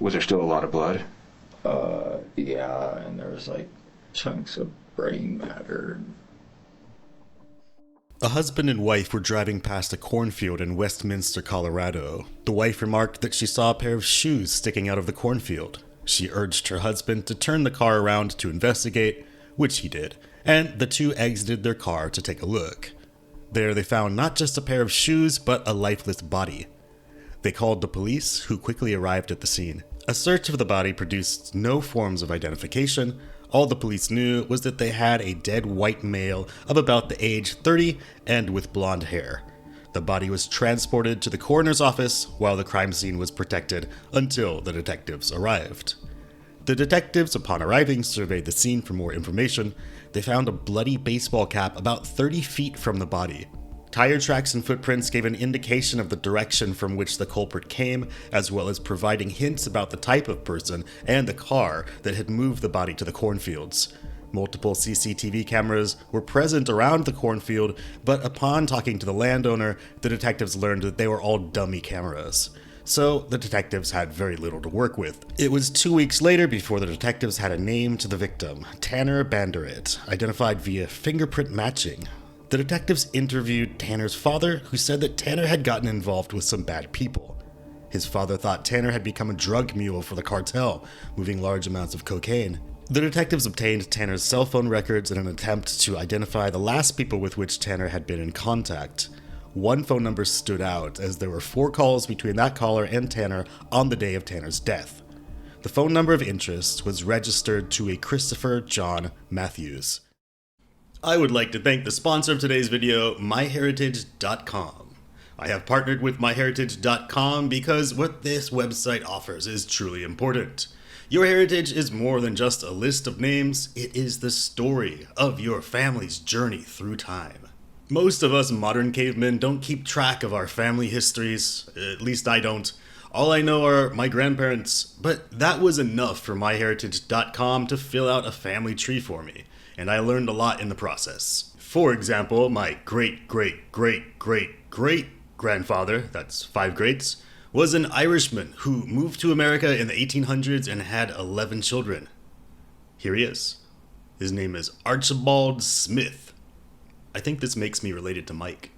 Was there still a lot of blood? Yeah, and there was like chunks of brain matter. A husband and wife were driving past a cornfield in Westminster, Colorado. The wife remarked that she saw a pair of shoes sticking out of the cornfield. She urged her husband to turn the car around to investigate, which he did, and the two exited their car to take a look. There they found not just a pair of shoes, but a lifeless body. They called the police, who quickly arrived at the scene. A search of the body produced no forms of identification. All the police knew was that they had a dead white male of about the age 30 and with blonde hair. The body was transported to the coroner's office while the crime scene was protected until the detectives arrived. The detectives, upon arriving, surveyed the scene for more information. They found a bloody baseball cap about 30 feet from the body. Tire tracks and footprints gave an indication of the direction from which the culprit came, as well as providing hints about the type of person and the car that had moved the body to the cornfields. Multiple CCTV cameras were present around the cornfield, but upon talking to the landowner, the detectives learned that they were all dummy cameras. So the detectives had very little to work with. It was 2 weeks later before the detectives had a name to the victim, Tanner Banderit, identified via fingerprint matching. The detectives interviewed Tanner's father, who said that Tanner had gotten involved with some bad people. His father thought Tanner had become a drug mule for the cartel, moving large amounts of cocaine. The detectives obtained Tanner's cell phone records in an attempt to identify the last people with which Tanner had been in contact. One phone number stood out, as there were 4 calls between that caller and Tanner on the day of Tanner's death. The phone number of interest was registered to a Christopher John Matthews. I would like to thank the sponsor of today's video, MyHeritage.com. I have partnered with MyHeritage.com because what this website offers is truly important. Your heritage is more than just a list of names, it is the story of your family's journey through time. Most of us modern cavemen don't keep track of our family histories, at least I don't. All I know are my grandparents, but that was enough for MyHeritage.com to fill out a family tree for me, and I learned a lot in the process. For example, my great-great-great-great-great-grandfather, that's 5 greats, was an Irishman who moved to America in the 1800s and had 11 children. Here he is. His name is Archibald Smith. I think this makes me related to Mike.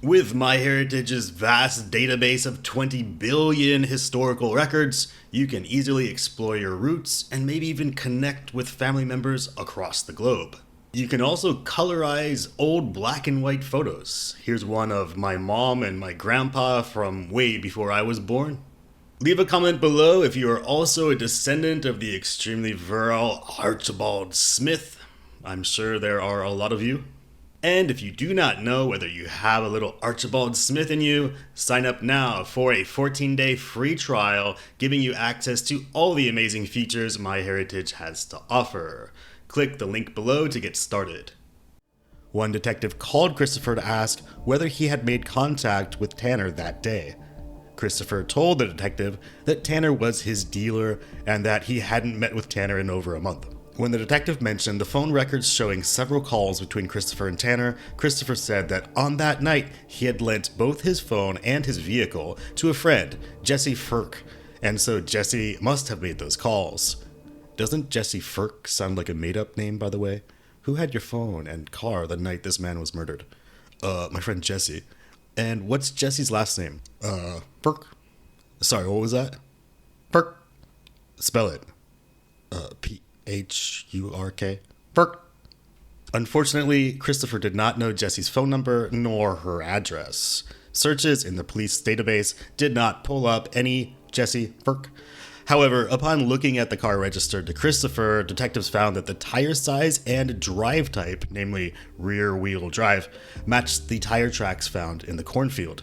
With MyHeritage's vast database of 20 billion historical records, you can easily explore your roots and maybe even connect with family members across the globe. You can also colorize old black and white photos. Here's one of my mom and my grandpa from way before I was born. Leave a comment below if you are also a descendant of the extremely virile Archibald Smith. I'm sure there are a lot of you. And if you do not know whether you have a little Archibald Smith in you, sign up now for a 14-day free trial, giving you access to all the amazing features MyHeritage has to offer. Click the link below to get started. One detective called Christopher to ask whether he had made contact with Tanner that day. Christopher told the detective that Tanner was his dealer and that he hadn't met with Tanner in over a month. When the detective mentioned the phone records showing several calls between Christopher and Tanner, Christopher said that on that night he had lent both his phone and his vehicle to a friend, Jesse Firk, and so Jesse must have made those calls. Doesn't Jesse Firk sound like a made-up name, by the way? Who had your phone and car the night this man was murdered? My friend Jesse. And what's Jesse's last name? Firk. Sorry, what was that? Firk. Spell it. P-H-U-R-K. Firk. Unfortunately, Christopher did not know Jessie's phone number nor her address. Searches in the police database did not pull up any Jesse Firk. However, upon looking at the car registered to Christopher, detectives found that the tire size and drive type, namely rear-wheel drive, matched the tire tracks found in the cornfield.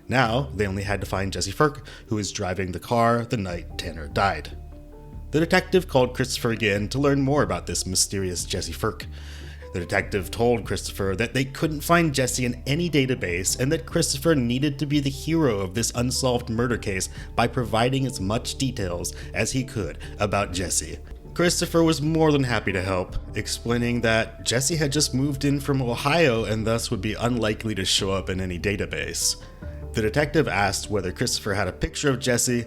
Now, they only had to find Jesse Firk, who was driving the car the night Tanner died. The detective called Christopher again to learn more about this mysterious Jesse Firk. The detective told Christopher that they couldn't find Jesse in any database and that Christopher needed to be the hero of this unsolved murder case by providing as much details as he could about Jesse. Christopher was more than happy to help, explaining that Jesse had just moved in from Ohio and thus would be unlikely to show up in any database. The detective asked whether Christopher had a picture of Jesse.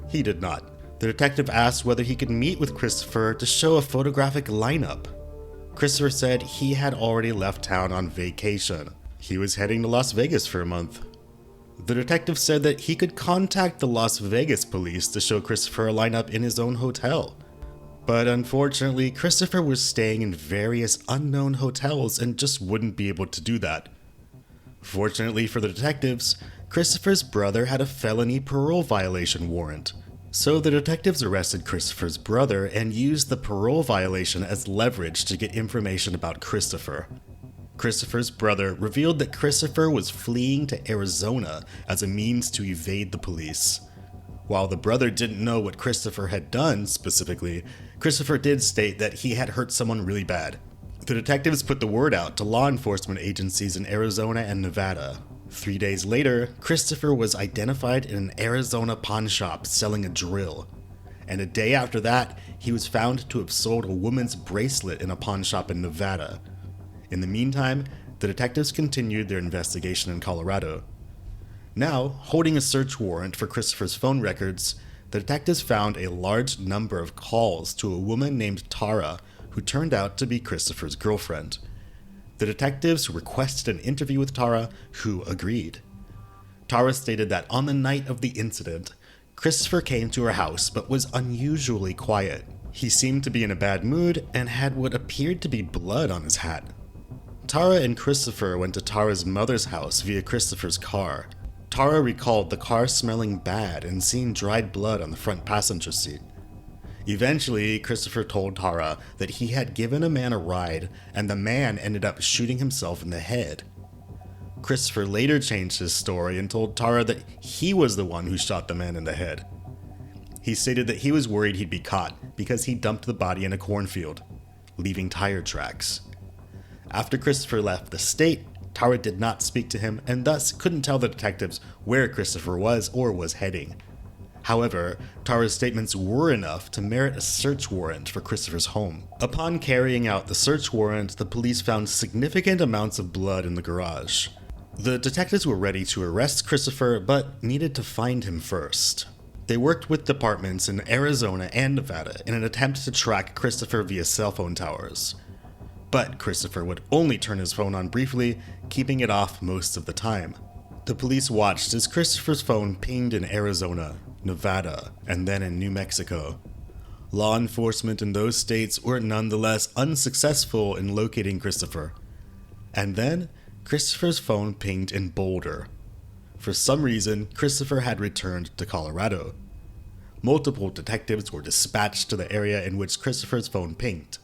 He did not. The detective asked whether he could meet with Christopher to show a photographic lineup. Christopher said he had already left town on vacation. He was heading to Las Vegas for a month. The detective said that he could contact the Las Vegas police to show Christopher a lineup in his own hotel. But unfortunately, Christopher was staying in various unknown hotels and just wouldn't be able to do that. Fortunately for the detectives, Christopher's brother had a felony parole violation warrant. So the detectives arrested Christopher's brother and used the parole violation as leverage to get information about Christopher. Christopher's brother revealed that Christopher was fleeing to Arizona as a means to evade the police. While the brother didn't know what Christopher had done specifically, Christopher did state that he had hurt someone really bad. The detectives put the word out to law enforcement agencies in Arizona and Nevada. 3 days later, Christopher was identified in an Arizona pawn shop selling a drill. And a day after that, he was found to have sold a woman's bracelet in a pawn shop in Nevada. In the meantime, the detectives continued their investigation in Colorado. Now, holding a search warrant for Christopher's phone records, the detectives found a large number of calls to a woman named Tara, who turned out to be Christopher's girlfriend. The detectives requested an interview with Tara, who agreed. Tara stated that on the night of the incident, Christopher came to her house but was unusually quiet. He seemed to be in a bad mood and had what appeared to be blood on his hat. Tara and Christopher went to Tara's mother's house via Christopher's car. Tara recalled the car smelling bad and seeing dried blood on the front passenger seat. Eventually, Christopher told Tara that he had given a man a ride and the man ended up shooting himself in the head. Christopher later changed his story and told Tara that he was the one who shot the man in the head. He stated that he was worried he'd be caught because he dumped the body in a cornfield, leaving tire tracks. After Christopher left the state, Tara did not speak to him and thus couldn't tell the detectives where Christopher was or was heading. However, Tara's statements were enough to merit a search warrant for Christopher's home. Upon carrying out the search warrant, the police found significant amounts of blood in the garage. The detectives were ready to arrest Christopher, but needed to find him first. They worked with departments in Arizona and Nevada in an attempt to track Christopher via cell phone towers. But Christopher would only turn his phone on briefly, keeping it off most of the time. The police watched as Christopher's phone pinged in Arizona, Nevada, and then in New Mexico. Law enforcement in those states were nonetheless unsuccessful in locating Christopher. And then, Christopher's phone pinged in Boulder. For some reason, Christopher had returned to Colorado. Multiple detectives were dispatched to the area in which Christopher's phone pinged.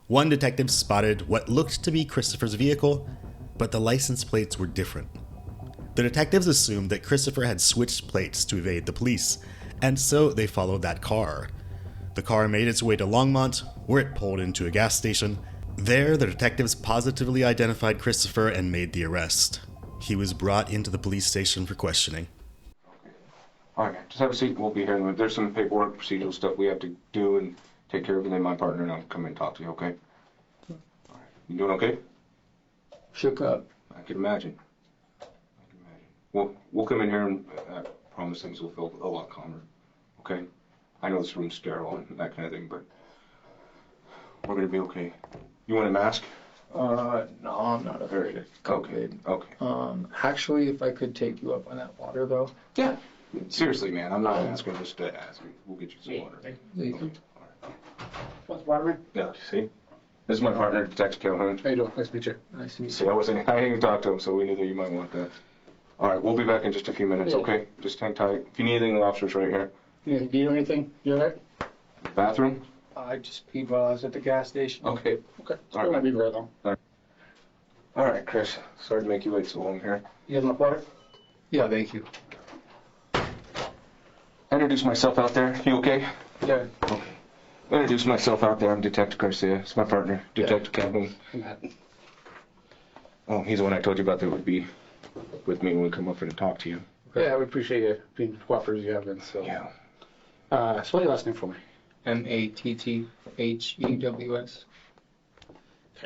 One detective spotted what looked to be Christopher's vehicle, but the license plates were different. The detectives assumed that Christopher had switched plates to evade the police, and so they followed that car. The car made its way to Longmont, where it pulled into a gas station. There, the detectives positively identified Christopher and made the arrest. He was brought into the police station for questioning. All right, just have a seat. We'll be here. There's some paperwork, procedural stuff we have to do and take care of, and then my partner and I'll come in and talk to you, okay? All right. You doing okay? Shook up. I can imagine. We'll come in here and I promise things will feel a lot calmer, okay? I know this room's sterile and that kind of thing, but we're gonna be okay. You want a mask? No, I'm not afraid of COVID. Okay. Actually, if I could take you up on that water, though. Yeah. Seriously, man, I'm not asking just to ask. We'll get you some water. Thank you. Okay. All right. What's water? Yeah, see? This is my partner, Detective Calhoun. How you doing? Nice to meet you. Nice to meet See, you. I didn't even talk to him, so we knew that you might want that. All right, we'll be back in just a few minutes, Yeah. okay? Just hang tight. If you need anything, the officer's right here. You need anything? You alright? Bathroom? I just peed while I was at the gas station. Okay. Okay. All right. I'll be right on. All right, Chris. Sorry to make you wait so long here. You have enough water? Yeah, thank you. I introduce myself out there. You okay? Yeah. Okay. I introduce myself out there. I'm Detective Garcia. It's my partner, Detective Calhoun. Matt. Oh, he's the one I told you about that would be with me when we come up and talk to you. Yeah, we appreciate you being cooperative as you have been. So. Yeah. Spell your last name for me. Matthews. Okay.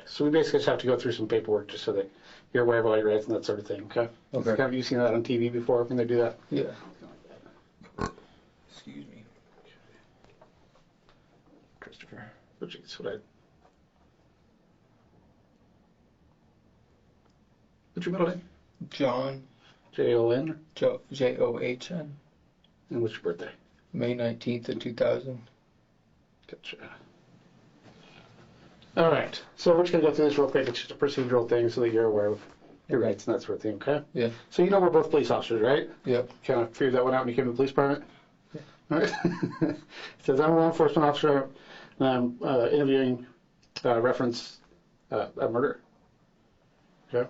So we basically just have to go through some paperwork just so that you're aware of all your rights and that sort of thing. Okay. Okay. Have you seen that on TV before when they do that? Yeah. Excuse me. Oh, jeez, what what's your middle name? John, Jon. John, And what's your birthday? May 19th of 2000. Gotcha. All right. So we're just going to go through this real quick. It's just a procedural thing so that you're aware of your rights and that sort of thing, okay? Yeah. So you know we're both police officers, right? Yep. Kind of figured that one out when you came to the police department? Yeah. All right. It says I'm a law enforcement officer. I'm interviewing reference a murder. Okay?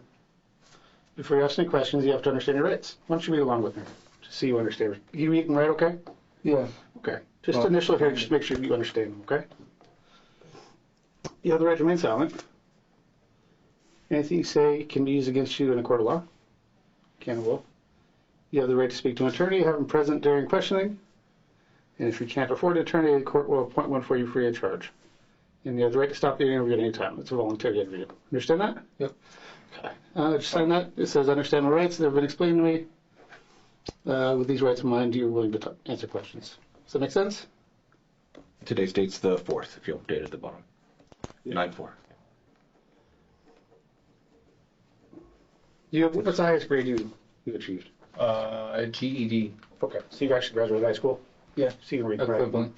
Before you ask any questions, you have to understand your rights. Why don't you read along with me? Just so you understand. You read and write, okay? Yeah. Okay. Just Well, initially here, just make sure you understand them, okay? You have the right to remain silent. Anything you say can be used against you in a court of law. Can and will. You have the right to speak to an attorney, have him present during questioning. And if you can't afford an attorney, the court will appoint one for you free of charge. And you have the right to stop the interview at any time. It's a voluntary interview. Understand that? Yep. Okay. Just sign that. It says understand my rights. They've been explained to me. With these rights in mind, you're willing to answer questions. Does that make sense? Today's date's the 4th, if you'll update at the bottom. 9/4. What's the highest grade you've achieved? GED. Okay, so you've actually graduated high school? Yeah. So you can read and write. Equivalent.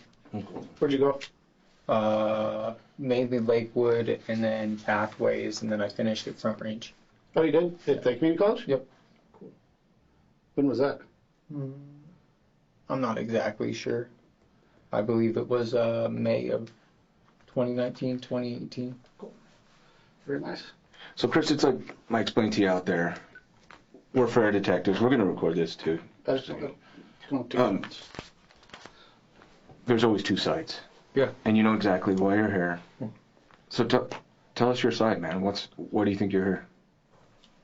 Where'd you go? Mainly Lakewood and then Pathways, and then I finished at Front Range. Oh, you did? At the community college? Yep. Cool. When was that? I'm not exactly sure. I believe it was May of 2019, 2018. Very nice. So, Chris, it's like I explained to you out there. We're fire detectives. We're going to record this, too. There's always two sides. Yeah. And you know exactly why you're here. So tell us your side, man. What do you think you're here?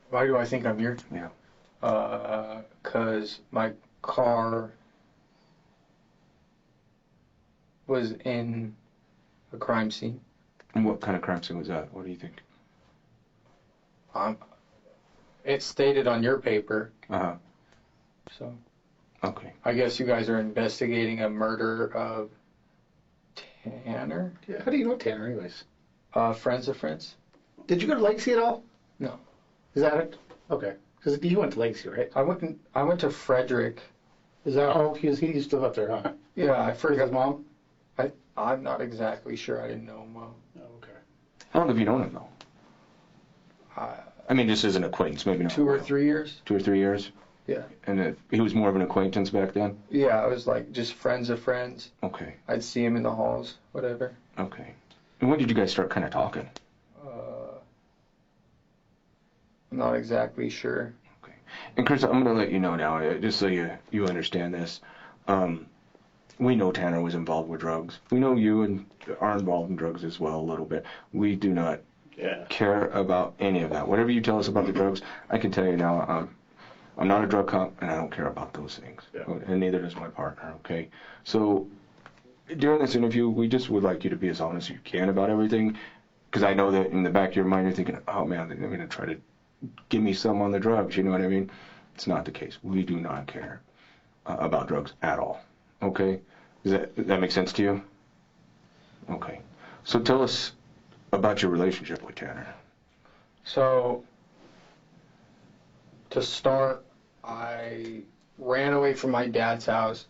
Why do I think I'm here? Yeah. 'Cause my car was in a crime scene. And what kind of crime scene was that? What do you think? It's stated on your paper, Uh-huh. so Okay. I guess you guys are investigating a murder of Tanner? Yeah, how do you know Tanner, anyways? Friends of friends? Did you go to Legacy at all? No. Is that it? Okay. Because you went to Legacy, right? I went to Frederick. Is that, oh, he used to live up there, huh? Yeah, I For forgot. his mom? I'm not exactly sure. I didn't know him well. Oh, okay. How long have you known him, though? I mean, just as an acquaintance, maybe not. 2 or 3 years? 2 or 3 years? Yeah. And he was more of an acquaintance back then? Yeah, I was like just friends of friends. Okay. I'd see him in the halls, whatever. Okay. And when did you guys start kind of talking? I'm not exactly sure. Okay. And Chris, I'm going to let you know now, just so you understand this. We know Tanner was involved with drugs. We know you are involved in drugs as well a little bit. We do not care about any of that. Whatever you tell us about the drugs, I can tell you now, I'm not a drug cop, and I don't care about those things. Yeah. And neither does my partner, okay? So during this interview, we just would like you to be as honest as you can about everything, because I know that in the back of your mind you're thinking, oh man, they're going to try to give me some on the drugs, you know what I mean? It's not the case. We do not care about drugs at all, okay? Does that make sense to you? Okay. So tell us about your relationship with Tanner. So, to start, I ran away from my dad's house.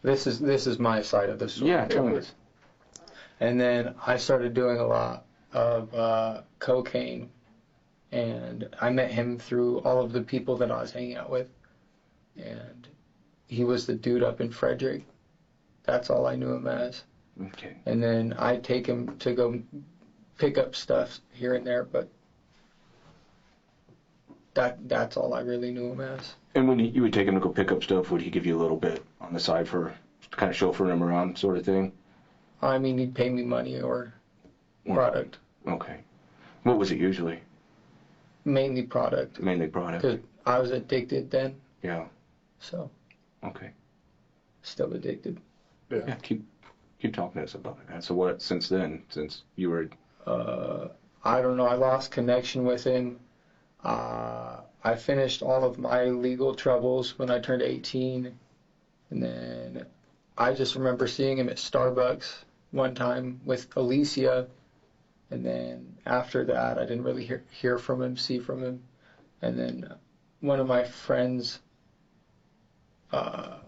This is my side of the story. Yeah, tell me this. And then I started doing a lot of cocaine, and I met him through all of the people that I was hanging out with, and he was the dude up in Frederick. That's all I knew him as. Okay. And then I'd take him to go pick up stuff here and there, but that's all I really knew him as. And when you would take him to go pick up stuff, would he give you a little bit on the side for kind of chauffeuring him around sort of thing? I mean, he'd pay me money or product. Okay. What was it usually? Mainly product. Mainly product? Because I was addicted then, Yeah. so Okay. still addicted. Yeah, keep talking to us about it, man. So what, since then, since you were... I don't know, I lost connection with him. I finished all of my legal troubles when I turned 18, and then I just remember seeing him at Starbucks one time with Alicia, and then after that, I didn't really hear from him, see from him. And then one of my friends, JoJo,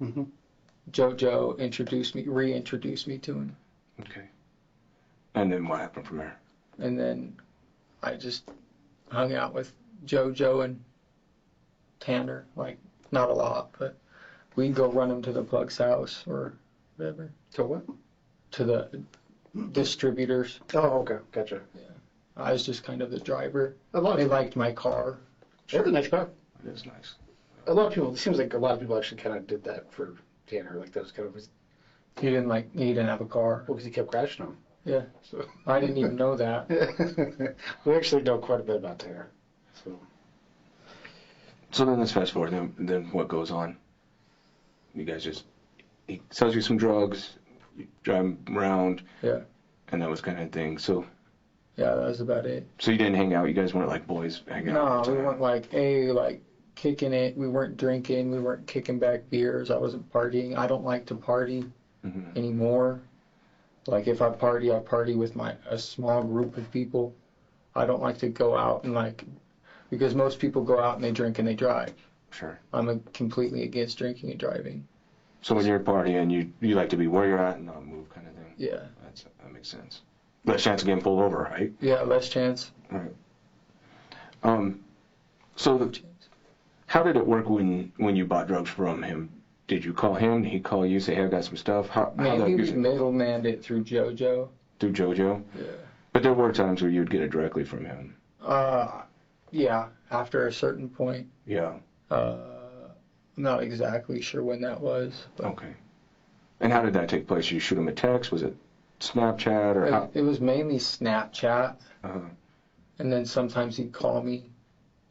Mm-hmm. JoJo reintroduced me to him. Okay. And then what happened from there? And then I just hung out with JoJo and Tanner, like, not a lot, but we'd go run him to the plug's house or whatever. So what? To the distributors. Oh, okay. Gotcha. I was just kind of the driver. A lot They of liked my car. That's a nice car. It is nice. A lot of people, it seems like a lot of people actually kind of did that for Tanner. Like that was kind of his, He didn't have a car. well, because he kept crashing them. Yeah. So. I didn't even know that. We actually know quite a bit about Tanner. So then let's fast forward. Then what goes on? You guys he sells you some drugs, you drive him around. Yeah. And that was kind of thing. So Yeah, that was about it. you didn't hang out. You guys weren't like boys hanging out. No, all the we time. weren't like kicking it. We weren't drinking. We weren't kicking back beers. I wasn't partying. I don't like to party Mhm. anymore. Like if I party with a small group of people. I don't like to go out and because most people go out and they drink and they drive. Sure. I'm completely against drinking and driving. So when you're partying, you like to be where you're at and not move, kind of thing. Yeah. That makes sense. Less chance of getting pulled over, right? Yeah, less chance. Right. So how did it work when you bought drugs from him? Did you call him? Did he call you? Say, hey, I've got some stuff. How that Maybe we usually middlemaned it through JoJo. through JoJo? Yeah. But there were times where you'd get it directly from him. Yeah, after a certain point. Yeah. I'm not exactly sure when that was. But Okay. And how did that take place? You shoot him a text? Was it Snapchat or how? it was mainly Snapchat, Uh-huh. and then sometimes he'd call me,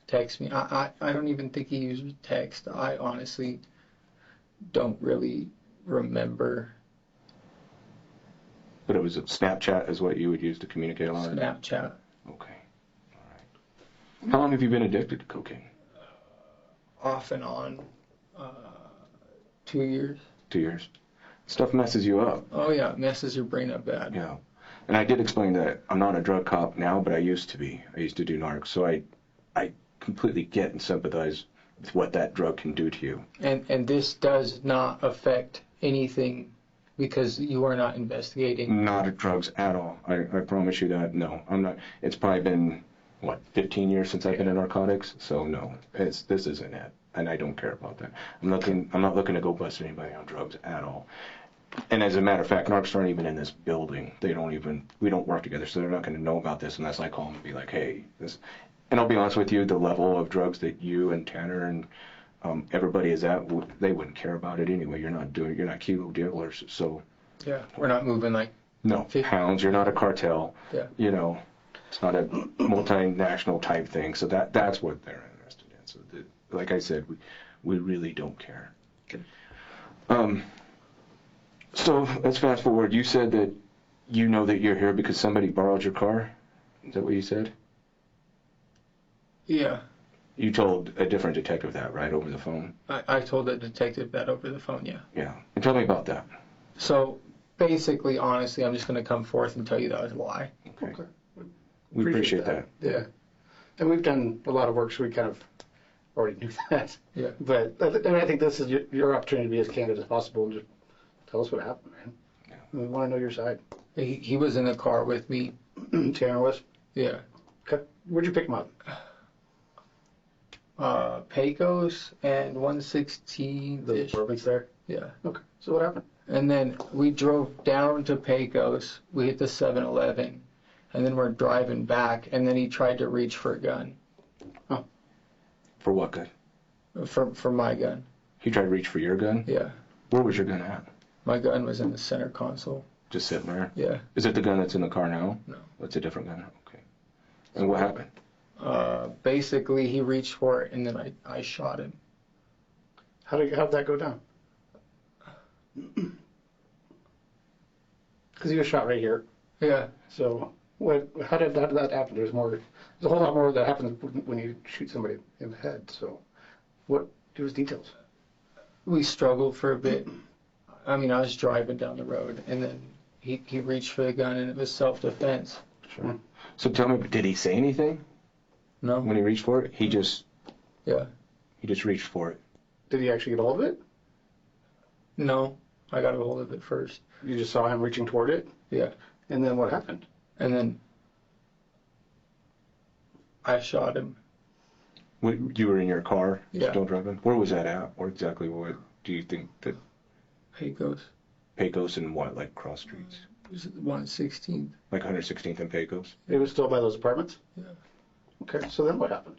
text me. I don't even think he used text. I honestly don't really remember. But it was a Snapchat is what you would use to communicate a lot? Snapchat. Okay. All right. How long have you been addicted to cocaine? Off and on. 2 years. 2 years. Stuff messes you up. Oh yeah, it messes your brain up bad. Yeah. And I did explain that I'm not a drug cop now, but I used to be. I used to do narcs. So I completely get and sympathize with what that drug can do to you. And this does not affect anything because you are not investigating. Not drugs at all. I promise you that. No, I'm not. It's probably been, 15 years since I've been in narcotics? So no, this isn't it. And I don't care about that. I'm not looking to go bust anybody on drugs at all. And as a matter of fact, narcs aren't even in this building. We don't work together, so they're not going to know about this unless I call them and be like, hey, this. And I'll be honest with you, the level of drugs that you and Tanner and everybody is at, they wouldn't care about it anyway. You're not kilo dealers, so. Yeah, we're not moving No, pounds. You're not a cartel. Yeah. It's not a multinational type thing. So that's what they're interested in. So like I said, we really don't care. So let's fast forward. You said that you know that you're here because somebody borrowed your car. Is that what you said? Yeah. You told a different detective that, right, over the phone? I told the detective that over the phone, yeah. Yeah. And tell me about that. So basically, honestly, I'm just going to come forth and tell you that was a lie. Okay. We appreciate that. Yeah. And we've done a lot of work, so we kind of already knew that. Yeah. But and I think this is your opportunity to be as candid as possible and just tell us what happened, man. Yeah. We want to know your side. He was in the car with me. Tanner was? Yeah. Okay. Where'd you pick him up? Pecos and 116. The apartments there? Yeah. Okay. So what happened? And then we drove down to Pecos. We hit the 7-Eleven. And then we're driving back. And then he tried to reach for a gun. For what gun? For my gun. He tried to reach for your gun? Yeah. Where was your gun at? My gun was in the center console. Just sitting there? Yeah. Is it the gun that's in the car now? No. It's a different gun? Okay. And what happened? Basically, he reached for it, and then I shot him. How'd that go down? Because he was shot right here. Yeah. So how did that happen? There's a whole lot more that happens when you shoot somebody in the head. So give us details. We struggled for a bit. I mean, I was driving down the road, and then he reached for the gun, and it was self-defense. Sure. So tell me, did he say anything No? when he reached for it? He just Yeah. reached for it. Did he actually get a hold of it? No. I got a hold of it first. You just saw him reaching toward it? Yeah. And then what happened? And then I shot him. You were in your car, Yeah. still driving? Where was that at? Or exactly what do you think that Pecos. Pecos and what, like cross streets? It was 116th. Like 116th and Pecos? It was still by those apartments? Yeah. Okay, so then what happened?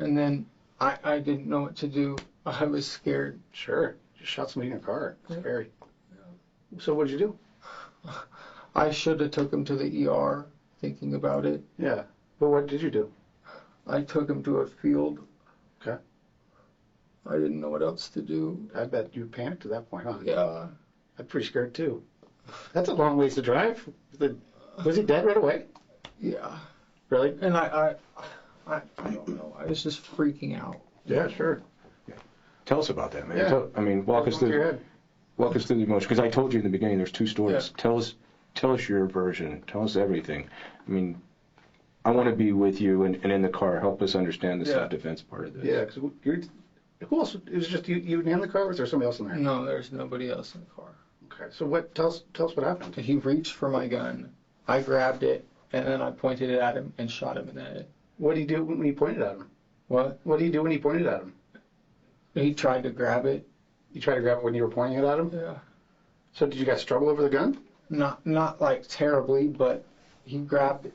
And then I didn't know what to do. I was scared. Sure. Just shot somebody in a car. Yeah. Scary. So what'd you do? I should have took him to the ER, thinking about it. Yeah. But what did you do? I took him to a field. Okay. I didn't know what else to do. I bet you panicked at that point, huh? Yeah. I'm pretty scared too. That's a long ways to drive. Was he dead right away? Yeah. Really? And I don't know. I was just freaking out. Yeah, sure. Tell us about that, man. Yeah. I mean, walk us Go through your through head. the emotion. Because I told you in the beginning, there's two stories. Yeah. Tell us your version. Tell us everything. I mean, I want to be with you and in the car. Help us understand the Yeah. self-defense part of this. Yeah, because who else? It was just you and him in the car, or was there somebody else in there? No, there's nobody else in the car. Okay, so tell us what happened. He reached for my gun. I grabbed it, and then I pointed it at him and shot him in the head. What did he do when he pointed at him? What? What did he do when he pointed at him? He tried to grab it. You tried to grab it when you were pointing it at him? Yeah. So did you guys struggle over the gun? Not like terribly, but he grabbed it.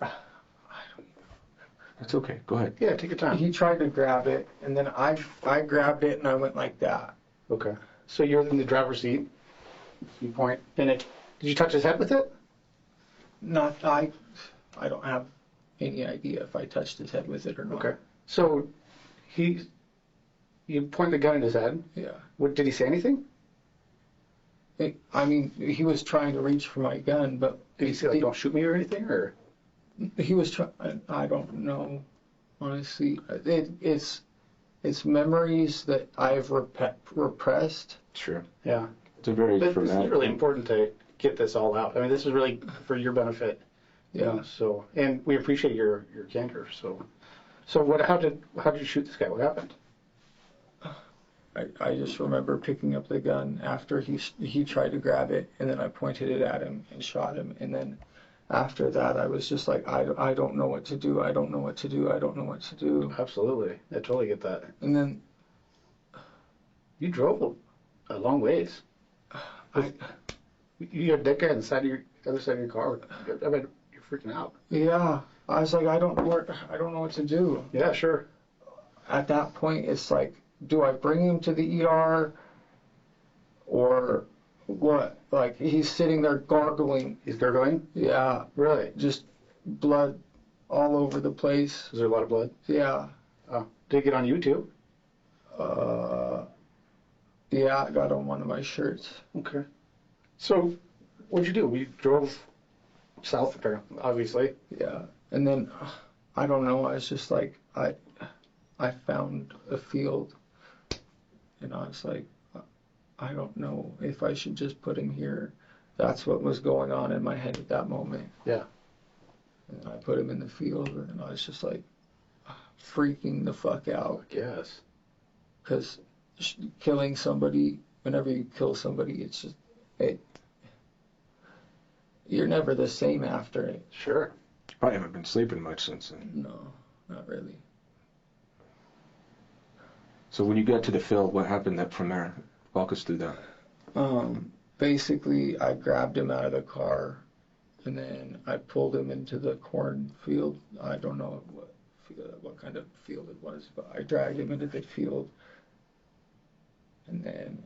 It's okay. Go ahead. Yeah, take your time. He tried to grab it, and then I grabbed it, and I went like that. Okay. So you're in the driver's seat. You point, and did you touch his head with it? I don't have any idea if I touched his head with it or not. Okay. So you point the gun at his head. Yeah. What did he say anything? I mean, he was trying to reach for my gun, but Did he say like "Don't shoot me" or anything? Or he was trying. I don't know, honestly. It's memories that I've repressed. Sure. yeah. It's a very This is traumatic. really important to get this all out. I mean, this is really for your benefit. you know, Yeah. So, and we appreciate your candor. So what? How did you shoot this guy? What happened? I just remember picking up the gun after he tried to grab it, and then I pointed it at him and shot him. And then after that, I was just like, I don't know what to do. I don't know what to do. I don't know what to do. Absolutely, I totally get that. And then You drove a long ways. You had a dead guy on the side of other side of your car. I mean, you're freaking out. yeah, I was like, I don't know what to do. Yeah, sure. At that point, it's like, do I bring him to the ER or what? Like, he's sitting there gargling. He's gargling. Yeah, Really? just blood all over the place. Is there a lot of blood? Yeah. Oh, did it get on you too? Yeah, I got on one of my shirts. Okay. So, what'd you do? We drove south, apparently, obviously. Yeah. And then, I don't know, I was just like, I found a field, and I was like, I don't know if I should just put him here. That's what was going on in my head at that moment. Yeah. And I put him in the field, and I was just like, freaking the fuck out. Yes. Because killing somebody, whenever you kill somebody, it's just, you're never the same after it. Sure. Probably haven't been sleeping much since then. No, not really. So when you got to the field, what happened from there? Walk us through that. Basically, I grabbed him out of the car, and then I pulled him into the cornfield. I don't know what kind of field it was, but I dragged him into the field, and then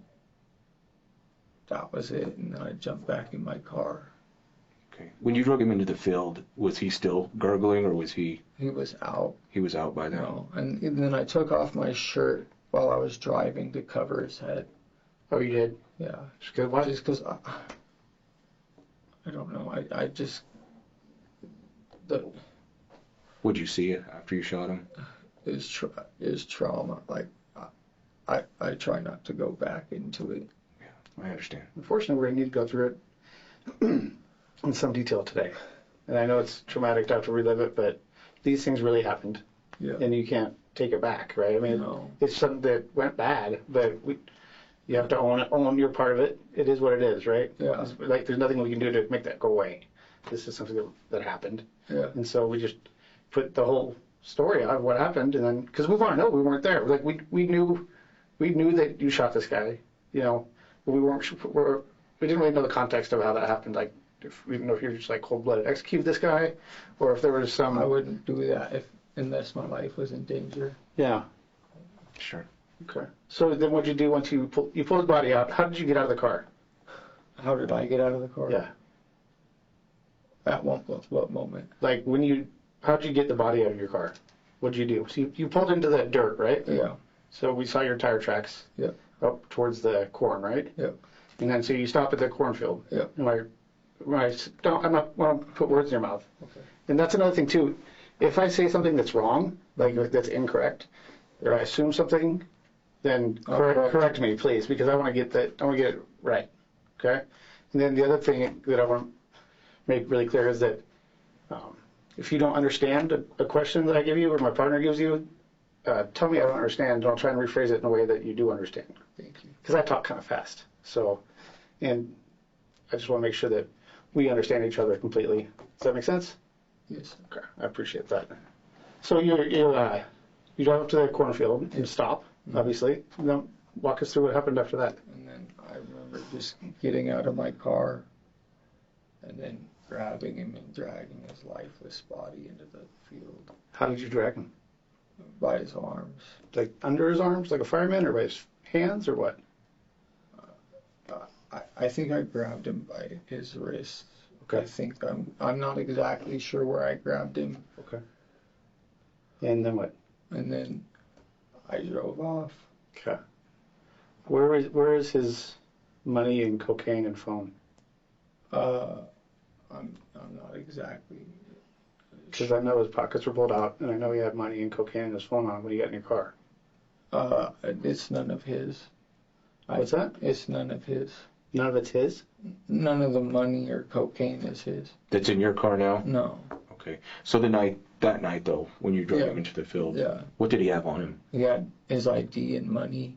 that was it. And then I jumped back in my car. Okay. When you drug him into the field, was he still gurgling, or was he? He was out. He was out by then. No, and then I took off my shirt while I was driving to cover his head. Oh, you did? Yeah. It's good. Why? Just because I don't know. I just Would you see it after you shot him? is trauma. Like I try not to go back into it. I understand. Unfortunately, we're going to need to go through it in some detail today. And I know it's traumatic to have to relive it, but these things really happened. Yeah. And you can't take it back, right? I mean, No. it's something that went bad, but you have to own your part of it. It is what it is, right? Yeah. It's like there's nothing we can do to make that go away. This is something that happened. Yeah. And so we just put the whole story out of what happened, and then because we want to know, we weren't there. Like we knew that you shot this guy, you know, but we didn't really know the context of how that happened. Like we didn't know if you were just like cold-blooded execute this guy, or if there was some. I wouldn't do that unless my life was in danger. Yeah. Sure. Okay. So then, what'd you do once you pulled his body out? How did you get out of the car? How did I get out of the car? Yeah. At what moment? Like how'd you get the body out of your car? What'd you do? So you pulled into the dirt, right? Yeah. So we saw your tire tracks. Yeah. Up towards the corn, right? Yeah. And then so you stop at the cornfield. Yeah. I'm not want to put words in your mouth. Okay. And that's another thing too. If I say something that's wrong, like that's incorrect, or I assume something, then correct me, please, because I want to get it right. Okay. And then the other thing that I want to make really clear is that if you don't understand a question that I give you or my partner gives you, tell me I don't understand, and I'll try and rephrase it in a way that you do understand. Thank you. Because I talk kind of fast. So, and I just want to make sure that we understand each other completely. Does that make sense? Yes. Okay, I appreciate that. So you drive up to the cornfield and stop, obviously. And then walk us through what happened after that. And then I remember just getting out of my car and then grabbing him and dragging his lifeless body into the field How did you drag him? by his arms. Like under his arms, like a fireman, or by his hands, or what? I think I grabbed him by his wrists. Okay. I think I'm not exactly sure where I grabbed him. Okay. And then what? And then I drove off. Okay. Where is his money and cocaine and phone? I'm not exactly. Because I know his pockets were pulled out, and I know he had money and cocaine and his phone on him when he got in your car. It's none of his. What's that? It's none of his. None of it's his? None of the money or cocaine is his. That's in your car now? No. Okay. So that night though, when you drove him into the field, Yeah. what did he have on him? He had his ID and money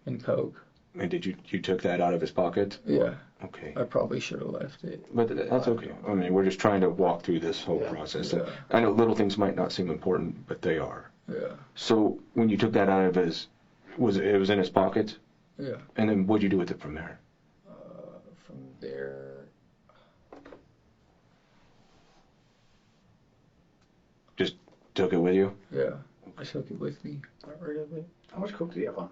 and coke. And did you took that out of his pocket? Yeah. Okay. I probably should have left it. But that's okay. I mean, we're just trying to walk through this whole Yeah. process. Yeah. I know little things might not seem important, but they are. Yeah. So when you took that out of his, it was in his pocket? Yeah. And then what'd you do with it from there? From there, Just took it with you? yeah. I took it with me. Got rid of it. How much coke did he have on?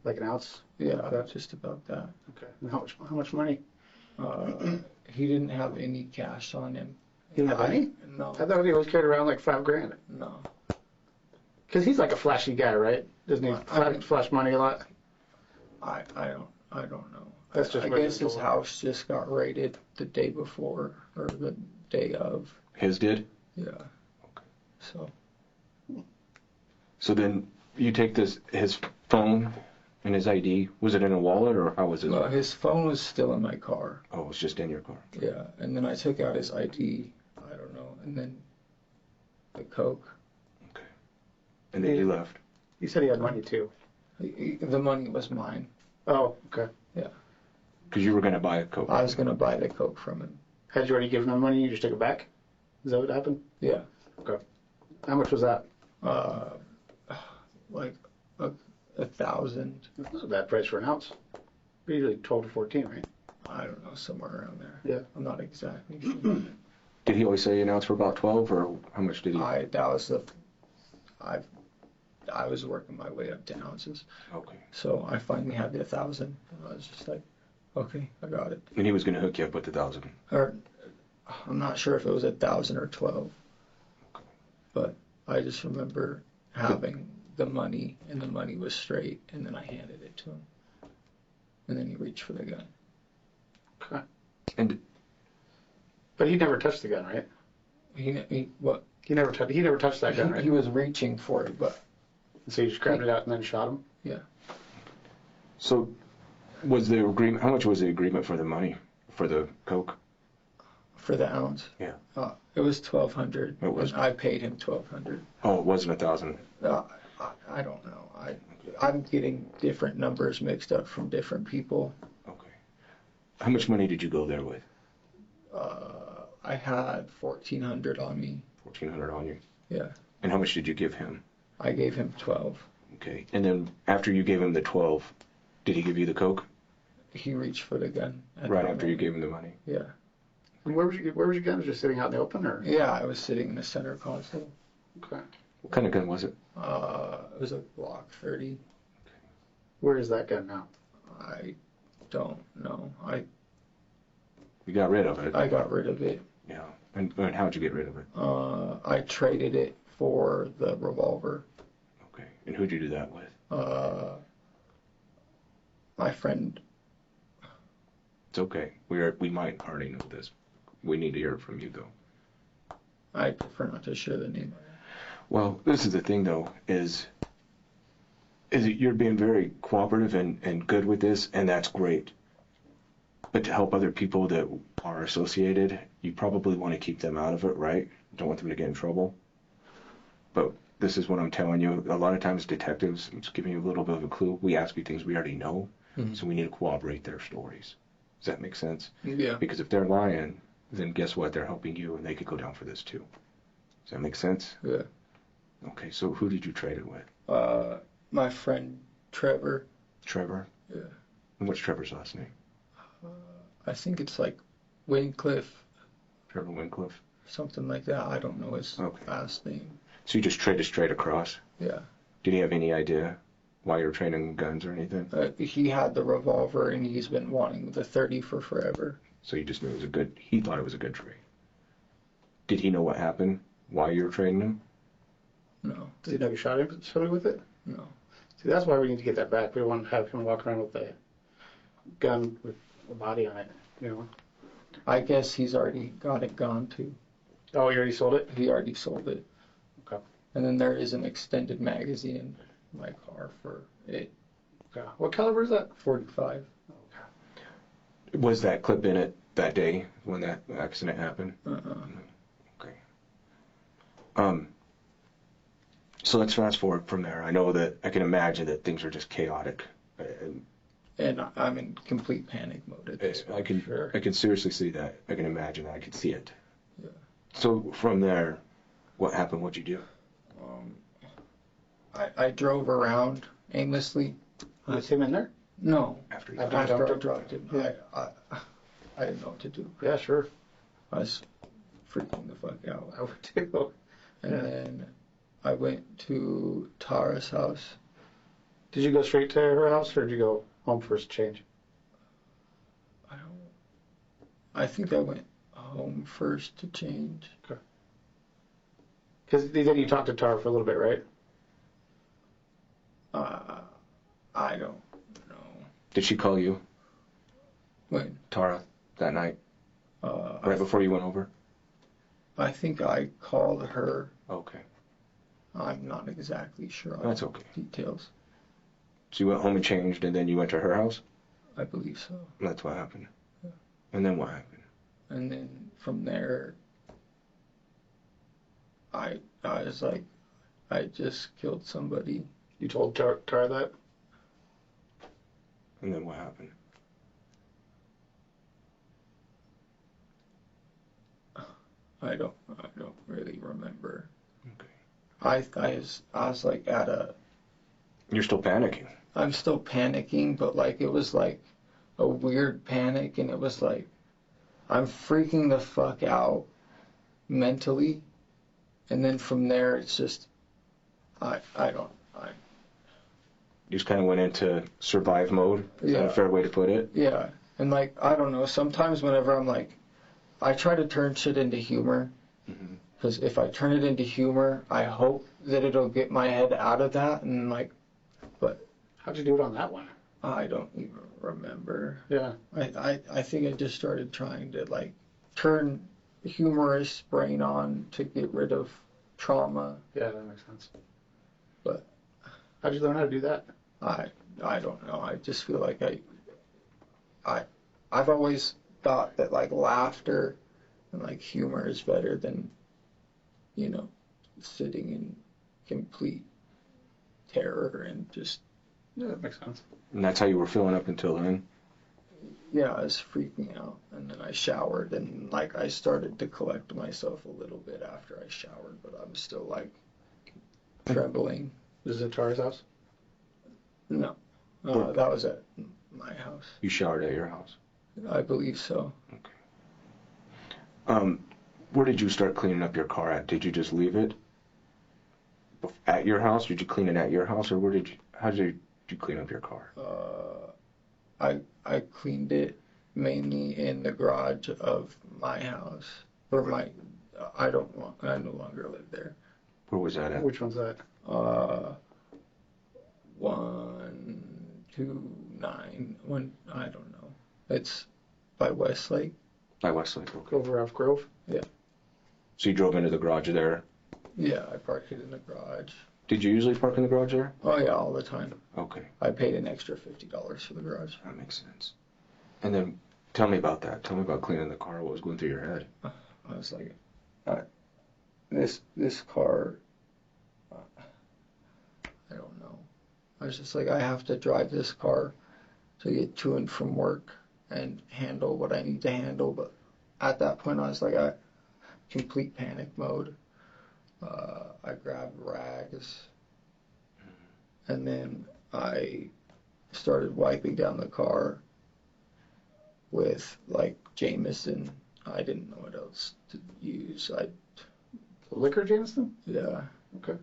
Like an ounce? Yeah, Okay. just about that. Okay. And how much money? He didn't have any cash on him. He didn't have any? No. I thought he always carried around like $5,000. No. Because he's like a flashy guy, right? Doesn't he flash money a lot? I don't know. That's just I what guess you're his told. house just got raided the day before or the day of. His did? Yeah. Okay. So So then you take his phone and his ID. Was it in a wallet or how was it? his phone was still in my car. Oh, it was just in your car. Yeah, and then I took out his ID. I don't know, and then the coke. Okay. And then you left. You said he had money too. The money was mine. Oh, okay. Because you were going to buy a Coke. I was gonna buy the coke from him. Had you already given him money? You just took it back? Is that what happened? Yeah. Okay. How much was that? Like 1,000. That's a bad price for an ounce. Usually 12 to 14, right? I don't know, somewhere around there. Yeah. I'm not exactly sure. Did he always say an ounce for about 12 or how much did he? I was working my way up to ounces. Okay. So I finally had the 1,000. And I was just like, okay, I got it. And he was going to hook you up with the 1,000. Or I'm not sure if it was 1,000 or 12. But I just remember having the money, and the money was straight, and then I handed it to him. And then he reached for the gun. Okay. And But he never touched the gun, right? He He never touched that gun, right? he was reaching for it, but So you just grabbed it out and then shot him? so Was the agreement? How much was the agreement for the money for the coke? For the ounce. Yeah. It was $1,200. It was. I paid him $1,200. Oh, it wasn't 1,000. I don't know. I'm getting different numbers mixed up from different people. Okay. How much money did you go there with? I had $1,400 on me. 1,400 on you. Yeah. And how much did you give him? I gave him 12. Okay. And then after you gave him the 12, did he give you the coke? He reached for the gun. Right after you gave him the money. Yeah. And where was your gun? Just sitting out in the open, or? Yeah, I was sitting in the center console. Okay. What kind of gun was it? It was a Glock 30. Where is that gun now? I don't know. You got rid of it. I got rid of it. Yeah. And how'd you get rid of it? I traded it for the revolver. Okay. And who'd you do that with? My friend. It's okay. We might already know this. We need to hear it from you, though. I prefer not to share the name. Well, this is the thing, though, is that you're being very cooperative and good with this, and that's great. But to help other people that are associated, you probably want to keep them out of it, right? Don't want them to get in trouble. But this is what I'm telling you. A lot of times detectives, I'm just giving you a little bit of a clue, we ask you things we already know, so we need to corroborate their stories. Does that make sense? Yeah. Because if they're lying, then guess what? They're helping you, and they could go down for this too. Does that make sense? Yeah. Okay, so who did you trade it with? My friend Trevor. Trevor? Yeah. And what's Trevor's last name? I think it's like Wincliffe, Trevor Wincliffe. something like that. I don't know his last name. So you just traded straight across? Yeah. Did he have any idea why you were trading guns or anything? He had the revolver, and he's been wanting the 30 for forever. So you just knew he thought it was a good trade. Did he know what happened? Why you were trading him? No. Does he know you shot somebody with it? No. See, that's why we need to get that back. We don't want to have him walk around with a gun with a body on it, you know? I guess he's already got it gone too. Oh, you already sold it? He already sold it. Okay. And then there is an extended magazine in my car for it. Okay. What caliber is that? 45. Was that clip in it that day when that accident happened? Okay. So let's fast forward from there. I know that I can imagine that things are just chaotic. And I'm in complete panic mode at this point. I can seriously see that. I can imagine that. I can see it. Yeah. So from there, what happened? What'd you do? I drove around aimlessly. Was him in there? No. After you After- After I dropped him, Yeah. I didn't know what to do. Yeah, sure. I was freaking the fuck out. I would too. And then I went to Tara's house. Did you go straight to her house, or did you go home first to change? I think I went home first to change. Because then you talked to Tara for a little bit, right? I don't know. Did she call you, When? Tara, that night, right before you went over? I think I called her. Okay. I'm not exactly sure on That's okay. details. So you went home and changed, and then you went to her house? I believe so. And that's what happened. Yeah. And then what happened? And then from there, I was like, I just killed somebody. You told Tara that? And then what happened? I don't really remember. Okay. I was like at a. You're still panicking. I'm still panicking, but like it was like a weird panic, and it was like I'm freaking the fuck out mentally, and then from there it's just I You just kind of went into survive mode. Is that a fair way to put it? yeah, and like I don't know. Sometimes whenever I'm like, I try to turn shit into humor, because if I turn it into humor, I hope that it'll get my head out of that, and like, but How'd you do it on that one? I don't even remember. Yeah. I think I just started trying to like turn the humorous brain on to get rid of trauma. Yeah, that makes sense. But how'd you learn how to do that? I don't know. I just feel like I've always thought that like laughter and like humor is better than, you know, sitting in complete terror and just, Yeah, that makes sense. And that's how you were feeling up until then? yeah, I was freaking out. And then I showered and like I started to collect myself a little bit after I showered, but I'm still like trembling. This is at Tara's house? No, that was at my house. You showered at your house? I believe so. Where did you start cleaning up your car at? Did you just leave it at your house? Did you clean it at your house, or how did you clean up your car? I cleaned it mainly in the garage of my house. Or my, I no longer live there. Where was that at? Which one's that? 129, I don't know. It's by Westlake. By Westlake. Okay. Over off Grove? So you drove into the garage there. Yeah, I parked it in the garage. Did you usually park in the garage there? Oh yeah, all the time. Okay, I paid an extra $50 for the garage. that makes sense. And then tell me about that. Tell me about cleaning the car. What was going through your head? I was like, this car, I don't know. I was just like, I have to drive this car to get to and from work and handle what I need to handle. But at that point, I was like, complete panic mode. I grabbed rags, and then I started wiping down the car with like Jameson. I didn't know what else to use. Liquor, Jameson? Yeah, Okay.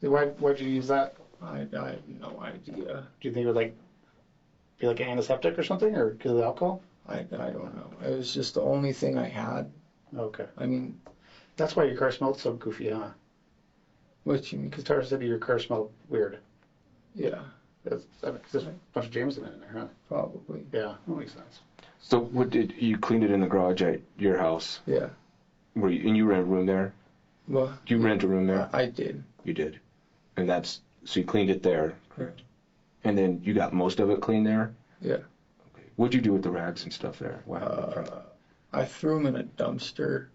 Why'd you use that? I have no idea. Do you think it would be like an antiseptic or something, or because of the alcohol? I don't know. It was just the only thing I had. Okay. I mean, That's why your car smelled so goofy, huh? what you mean? Because Tara said your car smelled weird. Yeah, There's a bunch of Jameson in there, huh? probably. Yeah, that makes sense. So what did you cleaned it in the garage at your house? Yeah. And you rent a room there? Well, Do you rent a room there? I did. You did. And so you cleaned it there. Correct. And then you got most of it cleaned there? Yeah. Okay. What'd you do with the rags and stuff there? What happened? I threw them in a dumpster.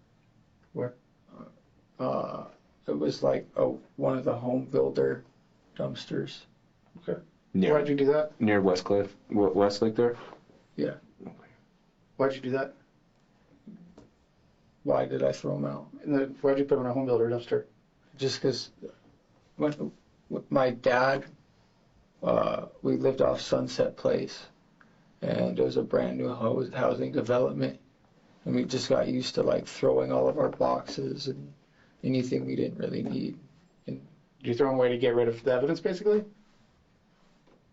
Where? It was like one of the home builder dumpsters. Okay. Near, Why'd you do that? near Westlake there? Yeah. Okay. Why'd you do that? Why did I throw them out? Why'd you put them in a home builder dumpster? Just because when with my dad, we lived off Sunset Place, and it was a brand new housing development, and we just got used to like throwing all of our boxes and anything we didn't really need. Did you throw them away to get rid of the evidence, basically?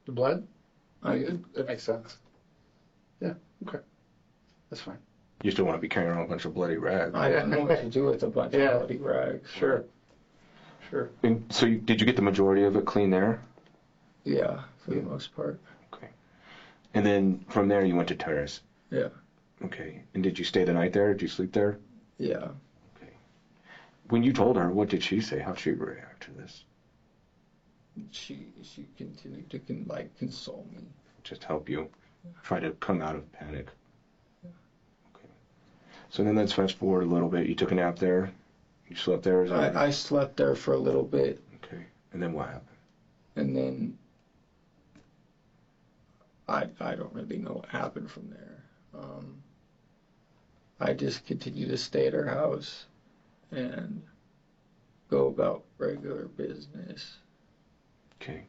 The blood? That makes sense. Yeah, okay. That's fine. You still want to be carrying around a bunch of bloody rags. I didn't know what to do with a bunch Yeah. of bloody rags. Sure. And so did you get the majority of it clean there? Yeah, for the most part. Okay. And then from there you went to Terrace? Yeah. Okay. And did you stay the night there? Did you sleep there? Yeah. Okay. When you told her, what did she say? How'd she react to this? She continued to console me. Just help you try to come out of panic. Okay. So then let's fast forward a little bit. You took a nap there. You slept there. Is that I slept there for a little bit, okay. And then what happened? and then I don't really know what happened from there. I just continued to stay at her house and go about regular business. Okay.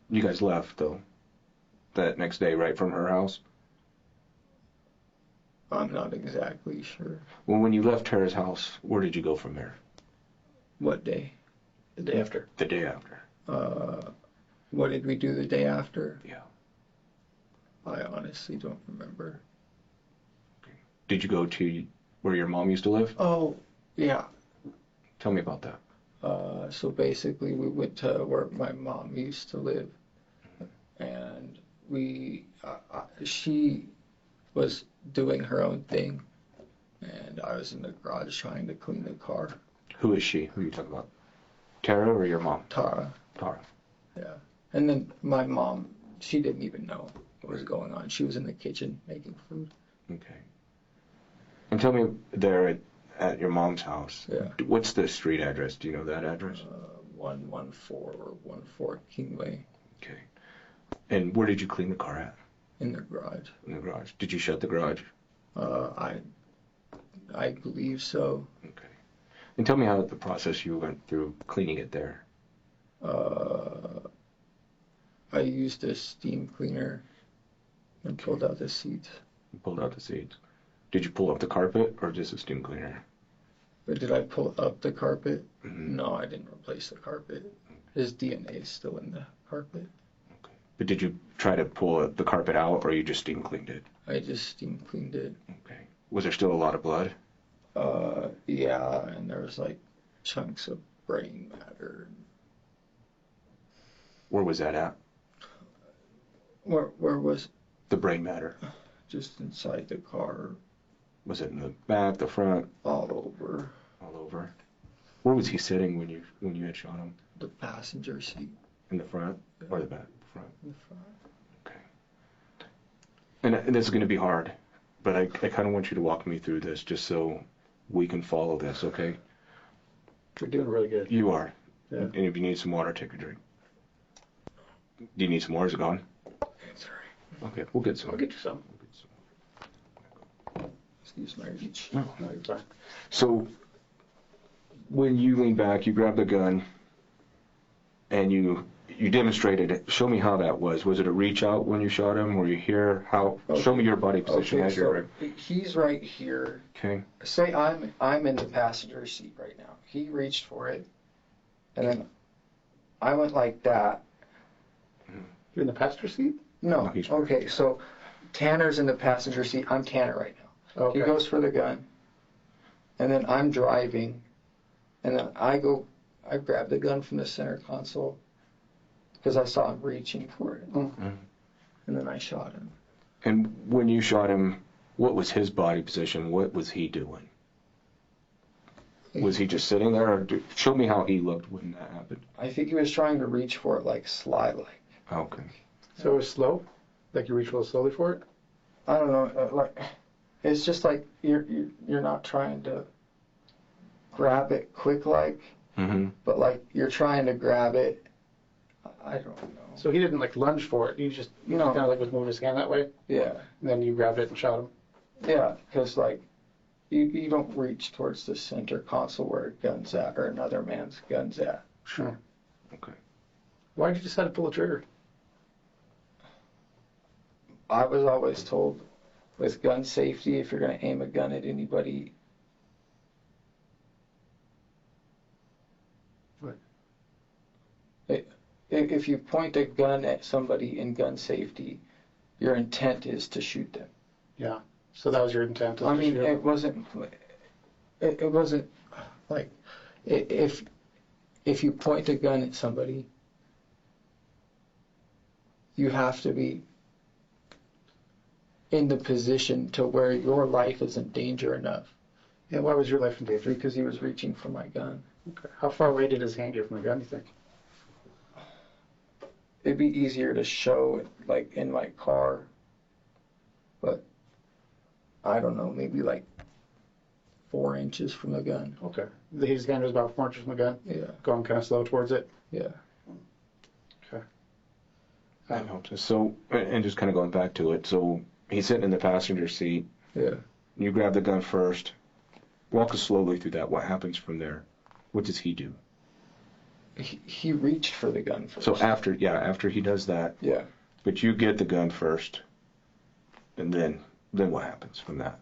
You guys left though. That next day, right from her house. I'm not exactly sure. Well, when you left Tara's house, where did you go from there? What day? The day after. The day after. What did we do the day after? Yeah. I honestly don't remember. Did you go to where your mom used to live? Oh, yeah. Tell me about that. So basically, we went to where my mom used to live, and she was doing her own thing, and I was in the garage trying to clean the car. Who is she? Who are you talking about? Tara or your mom? Tara. Tara. Yeah. And then my mom, she didn't even know. what was going on. She was in the kitchen making food. Okay. And tell me there at your mom's house. Yeah. What's the street address? Do you know that address? 114 Kingway Okay. And where did you clean the car at? in the garage. In the garage. Did you shut the garage? I believe so. Okay. And tell me how the process you went through cleaning it there. I used a steam cleaner and pulled out the seats. You pulled out the seats. Did you pull up the carpet or just a steam cleaner? But did I pull up the carpet? Mm-hmm. No, I didn't replace the carpet. His DNA is still in the carpet. Okay. But did you try to pull the carpet out or you just steam cleaned it? I just steam cleaned it. Okay. Was there still a lot of blood? Yeah, and there was like chunks of brain matter. Where was that at? Where was The brain matter. just inside the car, Was it in the back, the front, all over all over? Where was he sitting when you had shot him? the passenger seat. In the front or the back? Front. In the front. Okay. And this is going to be hard, but I kind of want you to walk me through this just so we can follow this, okay? You're doing really good. You are. Yeah. And if you need some water, take a drink. Do you need some more? Is it gone? Sorry. Okay, we'll get some. I'll get you some. Excuse my reach. No. No, you're fine. So, when you leaned back, you grabbed the gun, and you demonstrated it. Show me how that was. Was it a reach out when you shot him? Were you here? How? Okay. Show me your body position Okay, as you're. so he's right here. Okay. Say I'm in the passenger seat right now. He reached for it, and then I went like that. You're in the passenger seat? No. No, he's- Okay, so Tanner's in the passenger seat. I'm Tanner right now. Okay. He goes for the gun, and then I'm driving, and then I grab the gun from the center console because I saw him reaching for it, Mm-hmm. and then I shot him. And when you shot him, what was his body position? What was he doing? Was he just sitting there? Or show me how he looked when that happened. I think he was trying to reach for it like sly-like. Okay. So it was slow? Like you reach real slowly for it? I don't know, like it's just like you're not trying to grab it quick like, Mm-hmm. but like you're trying to grab it. I don't know. So he didn't like lunge for it. He just No. kind of like was moving his hand that way. Yeah, And then you grabbed it and shot him. yeah, because like you don't reach towards the center console where a gun's at or another man's gun's at. Sure. Okay. Why did you decide to pull the trigger? I was always told with gun safety, if you're going to aim a gun at anybody. What? If you point a gun at somebody in gun safety, your intent is to shoot them. Yeah. So that was your intent. I mean, to shoot him? it wasn't like if you point a gun at somebody, you have to be in the position to where your life is in danger enough. Yeah, why was your life in danger? Because he was reaching for my gun. Okay. How far away did his hand get from the gun, do you think? It'd be easier to show like in my car, but I don't know, maybe like 4 inches from the gun. Okay. His hand was about 4 inches from the gun, Yeah, going kind of slow towards it. yeah. That helps us. So, and just kind of going back to it. So he's sitting in the passenger seat. Yeah. You grab the gun first. Walk us slowly through that. What happens from there? What does he do? He reached for the gun first. So after he does that, Yeah. but you get the gun first, and then what happens from that?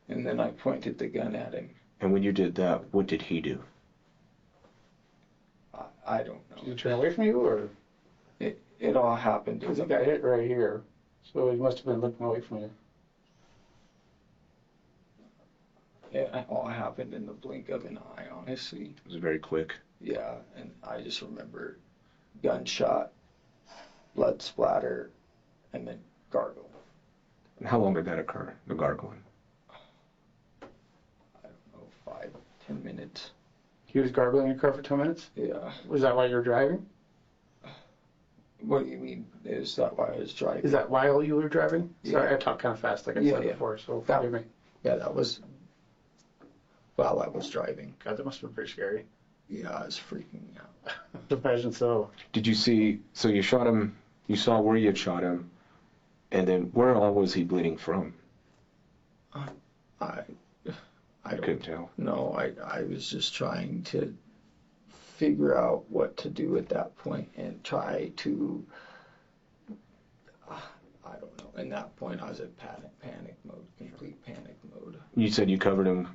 And then I pointed the gun at him. And when you did that, what did he do? I don't Did know. he turn away from you, or? It all happened. Because he got hit right here, so he must have been looking away from you. It all happened in the blink of an eye, honestly. It was very quick. Yeah, and I just remember gunshot, blood splatter, and then gargle. And how long did that occur? The gargling. I don't know, 5-10 minutes. He was gargling in your car for 10 minutes? Yeah. Was that while you were driving? What do you mean? Is that why I was driving? Is that while you were driving? Sorry, Yeah. I talked kind of fast, like I Yeah, said yeah. before, so That- forgive me. Yeah, that was while I was driving. God, that must have been pretty scary. Yeah, I was freaking out. Imagine so. Did you see? So you shot him. You saw where you had shot him, and then where all was he bleeding from? I don't Couldn't tell. know. I was just trying to figure out what to do at that point and try to. I don't know. In that point, I was in panic mode, complete panic mode. You said you covered him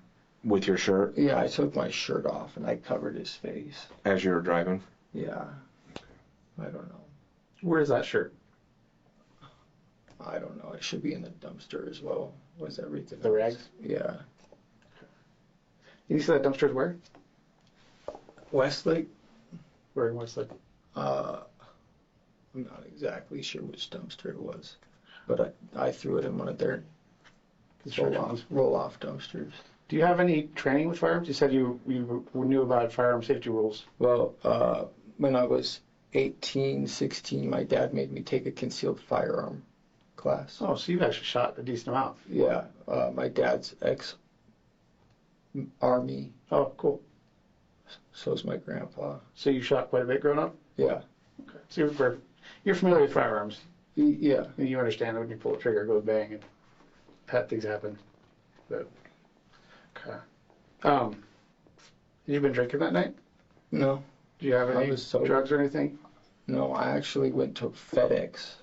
with your shirt Yeah, I took my shirt off and I covered his face. as you were driving. Yeah. I don't know. Where's that shirt? I don't know. It should be in the dumpster as well. Was everything? The rags? Yeah. You said that dumpster's where? Westlake? Where in Westlake? I'm not exactly sure which dumpster it was, but I threw it in one of their roll off dumpsters. Do you have any training with firearms? You said you knew about firearm safety rules. Well, when I was 18, 16, my dad made me take a concealed firearm class. Oh, so you've actually shot a decent amount. Yeah, my dad's ex-army, Oh, cool. so is my grandpa. So you shot quite a bit growing up? Yeah, Okay. So you're familiar with firearms. yeah. And you understand that when you pull the trigger, it goes bang, and bad things happen. But, okay. Have you been drinking that night? No, Do you have I any was sober. drugs or anything? no, I actually went to FedEx.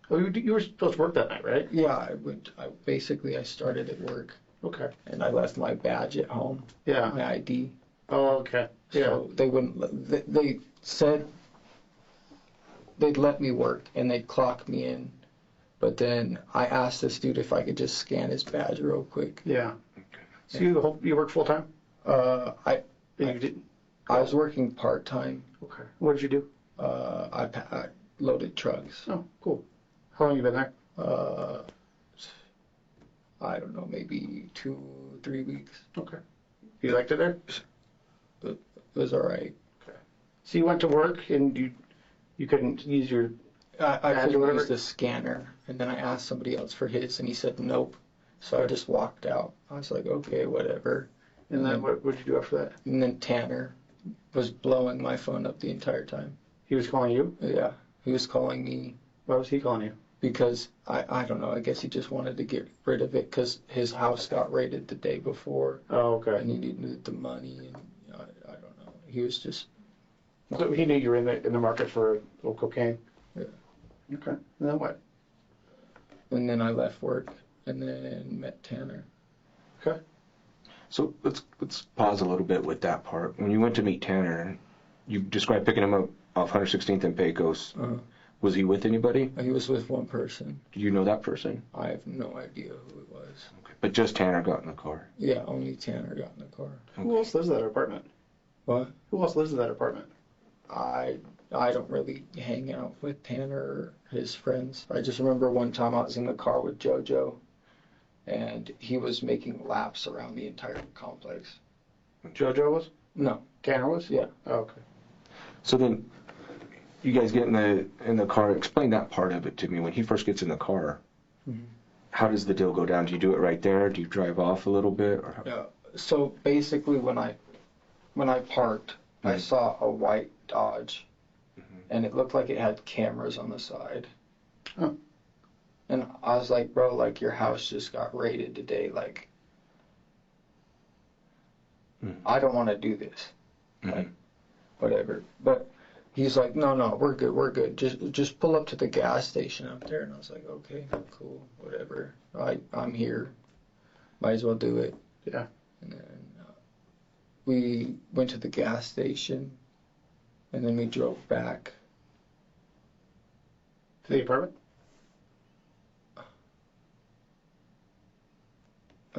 Oh, you were supposed to work that night, right? Yeah, I started at work Okay. and I left my badge at home, Yeah. my ID. Oh, okay. Yeah. So they wouldn't. They said they'd let me work and they'd clock me in, but then I asked this dude if I could just scan his badge real quick. Yeah. So you work full time? I You didn't. I was working part time. Okay. What did you do? I loaded trucks. Oh, cool. How long you been there? I don't know, maybe 2-3 weeks. Okay. You liked it there? It was all right. So you went to work and you couldn't use your I Badge or couldn't whatever? use the scanner, and then I asked somebody else for his, and he said nope. So I just walked out. I was like, okay, whatever. and then what did you do after that? And then Tanner was blowing my phone up the entire time. He was calling you? Yeah, he was calling me Why was he calling you? because I don't know. I guess he just wanted to get rid of it because his house got raided the day before, Oh, okay. and he needed the money. And I don't know. He was just So he knew you were in the market for a little cocaine? Yeah. Okay. And then what? and then I left work and then met Tanner. Okay. So let's pause a little bit with that part. When you went to meet Tanner, you described picking him up off 116th and Pecos. Uh-huh. Was he with anybody? He was with one person. Do you know that person? I have no idea who it was. Okay. But just Tanner got in the car. Yeah, only Tanner got in the car. Who else lives in that apartment? What? Who else lives in that apartment? I don't really hang out with Tanner or his friends. I just remember one time I was in the car with JoJo, and he was making laps around the entire complex. JoJo was? No. Tanner was? Yeah. Oh, okay. So then, you guys get in the car. Explain that part of it to me. When he first gets in the car, how does the deal go down? Do you do it right there? Do you drive off a little bit? Or how? Yeah. So basically, when I parked, I saw a white Dodge, and it looked like it had cameras on the side. Oh. And I was like, bro, like your house just got raided today. Like, I don't want to do this. Like, whatever. But he's like, no, we're good. Just pull up to the gas station up there. And I was like, okay, cool, whatever. I'm here. Might as well do it. Yeah. And then we went to the gas station, and then we drove back. To the apartment?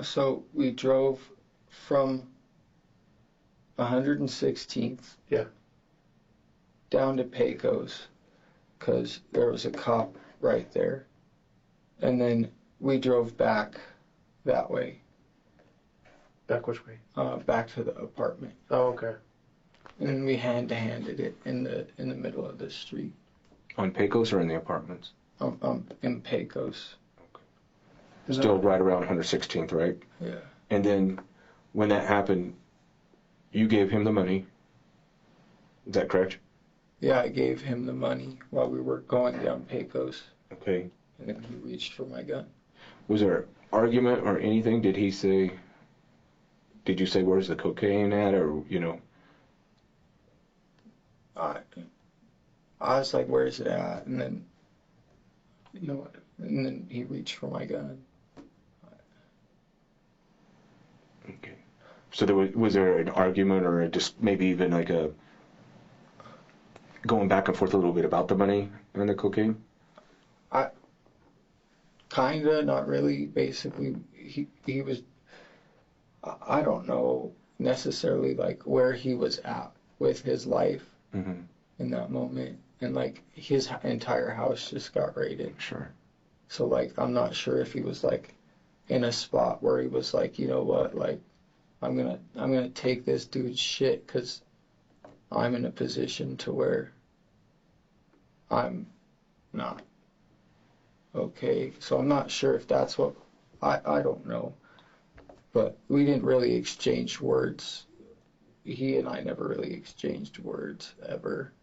So we drove from 116th Yeah. down to Pecos because there was a cop right there. And then we drove back that way, Back which way? back to the apartment. Oh, okay. And then we hand-to-handed it in the middle of the street. On Pecos or in the apartments? In Pecos. Still right around 116th, right? Yeah. And then when that happened, you gave him the money. Is that correct? Yeah, I gave him the money while we were going down Pecos, Okay. and then he reached for my gun. Was there argument or anything? Did you say, where's the cocaine at, or, I was like, where's it at? And then, and then he reached for my gun. Okay. So was there an argument or just maybe even like a going back and forth a little bit about the money and the cocaine? Kinda, not really. Basically, he was, I don't know necessarily like where he was at with his life Mm-hmm. in that moment. And like his entire house just got raided. Sure. So like I'm not sure if he was like in a spot where he was like, you know what, like I'm gonna take this dude's shit because I'm in a position to where I'm not okay. So I'm not sure if that's what I don't know. But we didn't really exchange words. He and I never really exchanged words ever.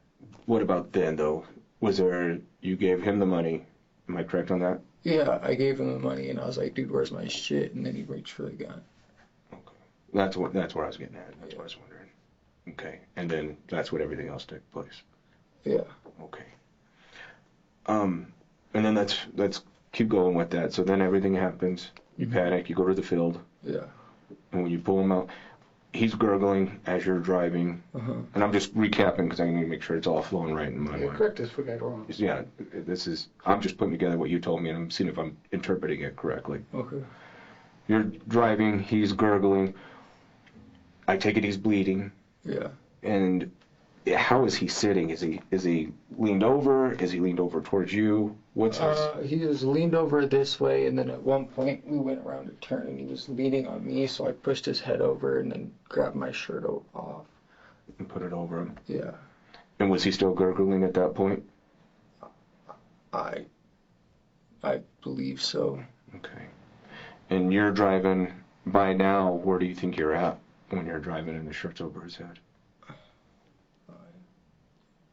What about then, though? You gave him the money? Am I correct on that? Yeah, I gave him the money and I was like, dude, where's my shit? And then he reached for the gun. Okay. That's where I was getting at. That's what I was wondering. Okay. And then that's when everything else took place. Yeah. Okay. And then let's keep going with that. So then everything happens. You panic. You go to the field. Yeah. And when you pull him out, he's gurgling as you're driving. Uh-huh. And I'm just recapping because I need to make sure it's all flowing right in my mind. Correct us if we got it wrong. Yeah, I'm just putting together what you told me and I'm seeing if I'm interpreting it correctly. Okay. You're driving, he's gurgling. I take it he's bleeding. Yeah. And how is he sitting? Is he leaned over? Is he leaned over towards you? What's his... He was leaned over this way, and then at one point we went around a turn, and he was leaning on me, so I pushed his head over and then grabbed my shirt off. And put it over him. Yeah. And was he still gurgling at that point? I believe so. Okay. And you're driving, by now, where do you think you're at when you're driving and the shirt's over his head? I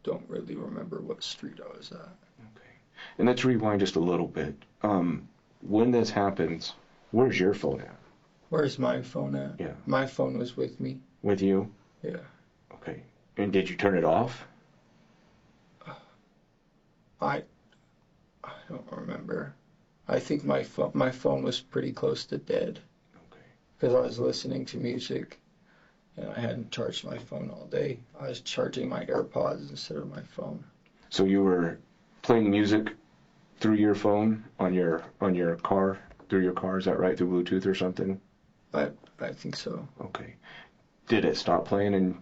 don't really remember what street I was at. Okay. And let's rewind just a little bit. When this happens, where's your phone at? Where's my phone at? Yeah. My phone was with me. With you? Yeah. Okay. And did you turn it off? I don't remember. I think my phone was pretty close to dead. Okay. Because I was listening to music, and I hadn't charged my phone all day. I was charging my AirPods instead of my phone. So you were playing music through your phone on your car, through your car, is that right? Through Bluetooth or something? I think so. Okay. Did it stop playing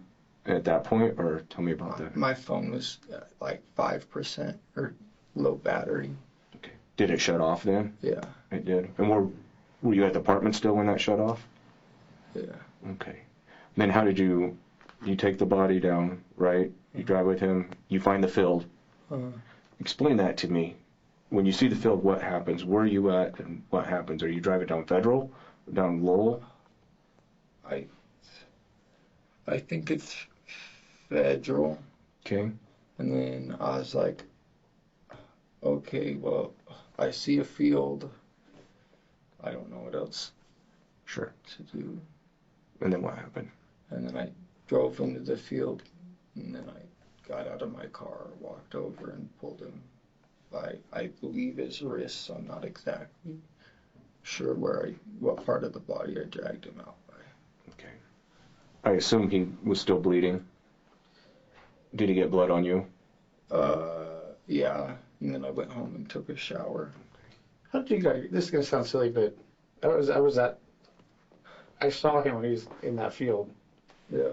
at that point, or tell me about that? My phone was like 5% or low battery. Okay. Did it shut off then? Yeah. It did. And were you at the apartment still when that shut off? Yeah. Okay. Then how did you take the body down, right? You drive with him, you find the field. Explain that to me. When you see the field, what happens? Where are you at and what happens? Are you driving down Federal? Down Lowell? I think it's Federal. Okay. And then I was like, okay, well, I see a field. I don't know what else Sure. to do. And then what happened? And then I drove into the field, and then I got out of my car, walked over, and pulled him by, I believe, his wrists. I'm not exactly sure what part of the body I dragged him out by. Okay. I assume he was still bleeding. Did he get blood on you? Yeah. And then I went home and took a shower. How did you get? This is gonna sound silly, but I saw him when he was in that field. Yeah.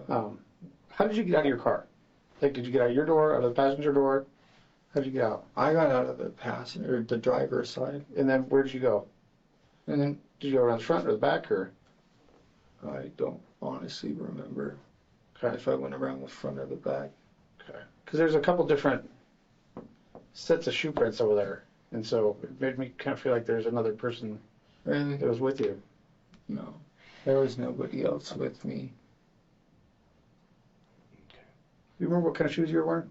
How did you get out of your car? Like, did you get out of your door, out of the passenger door? How did you get out? I got out of the driver's side. And then where did you go? And then Did you go around the front or the back, or? I don't honestly remember Okay. if I went around the front or the back. Okay. Because there's a couple different sets of shoe prints over there. And so it made me kind of feel like there's another person Really? that was with you. No. There was nobody else with me. Do you remember what kind of shoes you were wearing?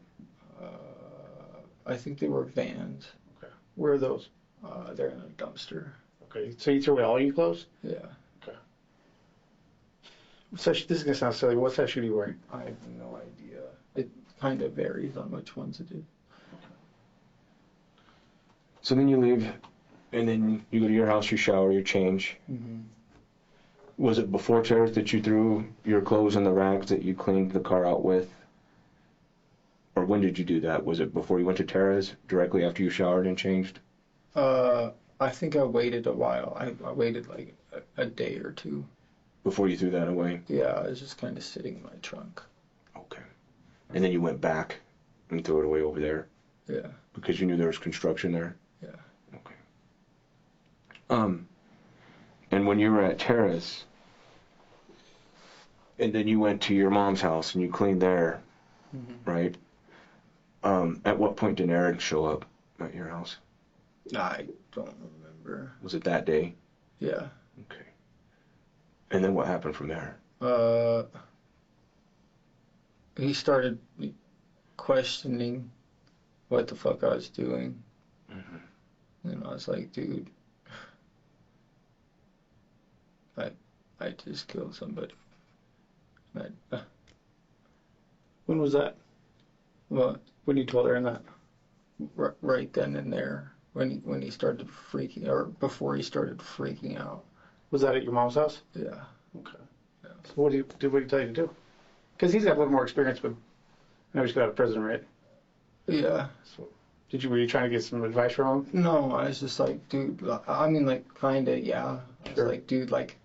I think they were Vans. Okay. Where are those? They're in a dumpster. Okay. So you threw away all your clothes? Yeah. So this is going to sound silly, but what size shoe do you wear? I have no idea. It kind of varies on which ones it is. So then you leave, and then you go to your house, you shower, you change. Mm-hmm. Was it before Tara's that you threw your clothes in the rack that you cleaned the car out with? Or when did you do that? Was it before you went to Tara's, directly after you showered and changed? I think I waited a while. I waited like a day or two. Before you threw that away? Yeah, I was just kind of sitting in my trunk. Okay. And then you went back and threw it away over there? Yeah. Because you knew there was construction there? Yeah. Okay. And when you were at Tara's, and then you went to your mom's house and you cleaned there, Mm-hmm. right? At what point did Aaron show up at your house? I don't remember. Was it that day? Yeah. Okay. And then what happened from there? He started questioning what the fuck I was doing. Mm-hmm. And I was like, dude, I just killed somebody. When was that? Well, When you told Aaron that? right then and there, when he started freaking, or before he started freaking out. Was that at your mom's house? Yeah. Okay. Yeah. So what did he tell you to do? Because he's got a little more experience with. I know he's got out of prison, right? Yeah. So were you trying to get some advice from him? No, I was just like, dude, I mean, like, kinda, yeah. I was Sure. like, dude, like,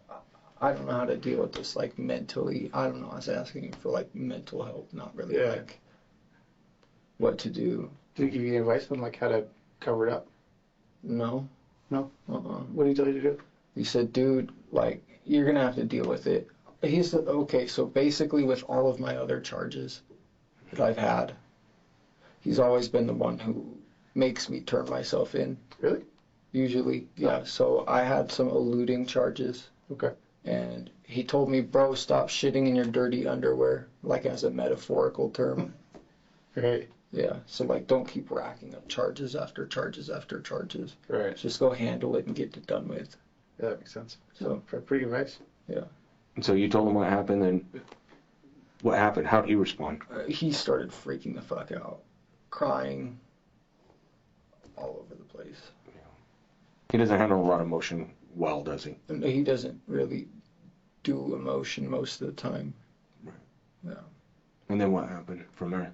I don't know how to deal with this, like, mentally. I don't know. I was asking him for, like, mental help, not really, Yeah. like, what to do. Did he give you any advice on like how to cover it up? No. No? Uh-uh. What did he tell you to do? He said, dude, like, you're gonna have to deal with it. He said, okay, so basically with all of my other charges that I've had, he's always been the one who makes me turn myself in. Really? Usually, yeah. So I had some eluding charges. Okay. And he told me, bro, stop shitting in your dirty underwear, like as a metaphorical term. Right. Yeah, so like don't keep racking up charges after charges after charges. Right. Just go handle it and get it done with. Yeah, that makes sense. So Pretty good advice. And so you told him what happened, and what happened? How did he respond? he started freaking the fuck out, crying all over the place. He doesn't handle a lot of emotion well, does he? And he doesn't really do emotion most of the time. Right. Yeah. And then what happened from there?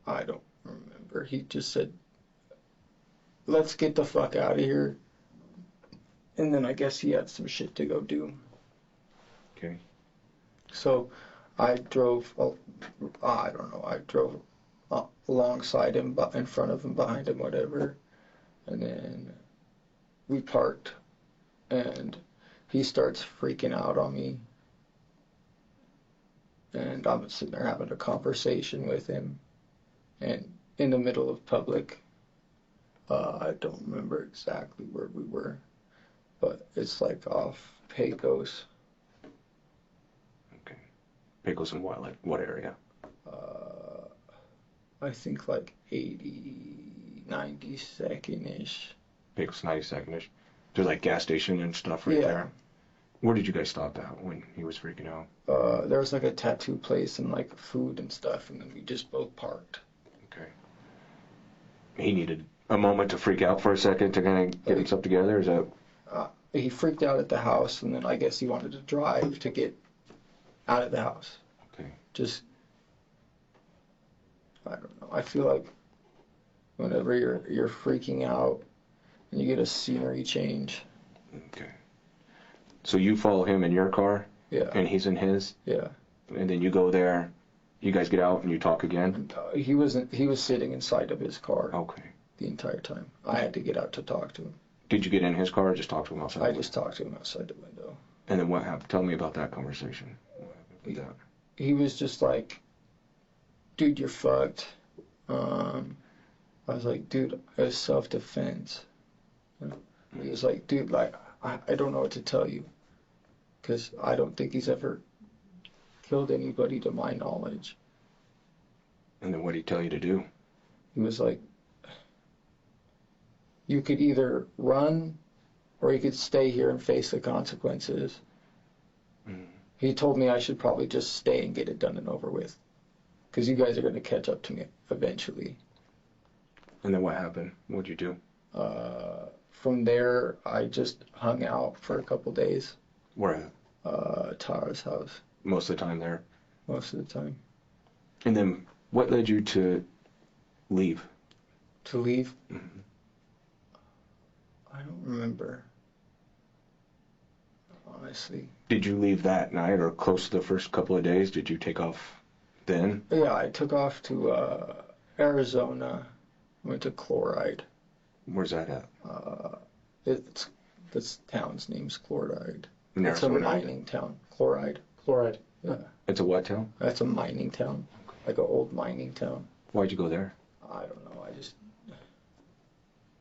I don't remember. He just said, let's get the fuck out of here. And then I guess he had some shit to go do. Okay. So I drove, I don't know, I drove alongside him, in front of him, behind him, whatever. And then we parked, and he starts freaking out on me. And I'm sitting there having a conversation with him. And in the middle of public, I don't remember exactly where we were, but it's like off Pecos. Okay. Pecos and what? Like what area? I think like 80, 92nd-ish. Pecos 92nd-ish. There's like gas station and stuff right Yeah. there. Where did you guys stop at when he was freaking out? There was like a tattoo place and like food and stuff, and then we just both parked. Okay. He needed a moment to freak out for a second to kind of get himself together. Is that? He freaked out at the house, and then I guess he wanted to drive to get out of the house. Okay. Just, I don't know. I feel like whenever you're freaking out and you get a scenery change. Okay. So you follow him in your car, Yeah. and he's in his, Yeah. and then you go there. You guys get out and you talk again. And, he was sitting inside of his car Okay. the entire time. I had to get out to talk to him. Did you get in his car or just talk to him outside? I just talked to him outside the window. And then what happened? Tell me about that conversation. What happened with that? He was just like, dude, you're fucked. I was like, dude, it was self-defense. He was like, dude, like, I don't know what to tell you. Because I don't think he's ever killed anybody to my knowledge. And then what did he tell you to do? He was like, you could either run or you could stay here and face the consequences. He told me I should probably just stay and get it done and over with. Because you guys are going to catch up to me eventually. And then what happened? What'd you do? From there, I just hung out for a couple days. Where at? Tara's house. Most of the time there. Most of the time. And then what led you to leave? To leave? I don't remember. Honestly. Did you leave that night or close to the first couple of days? Did you take off then? Yeah, I took off to Arizona. Went to Chloride. Where's that at? This town's name's Chloride. In It's a Arizona? mining town. Chloride. Chloride. Yeah. It's a what town? That's a mining town. Like an old mining town. Why'd you go there? I don't know. I just...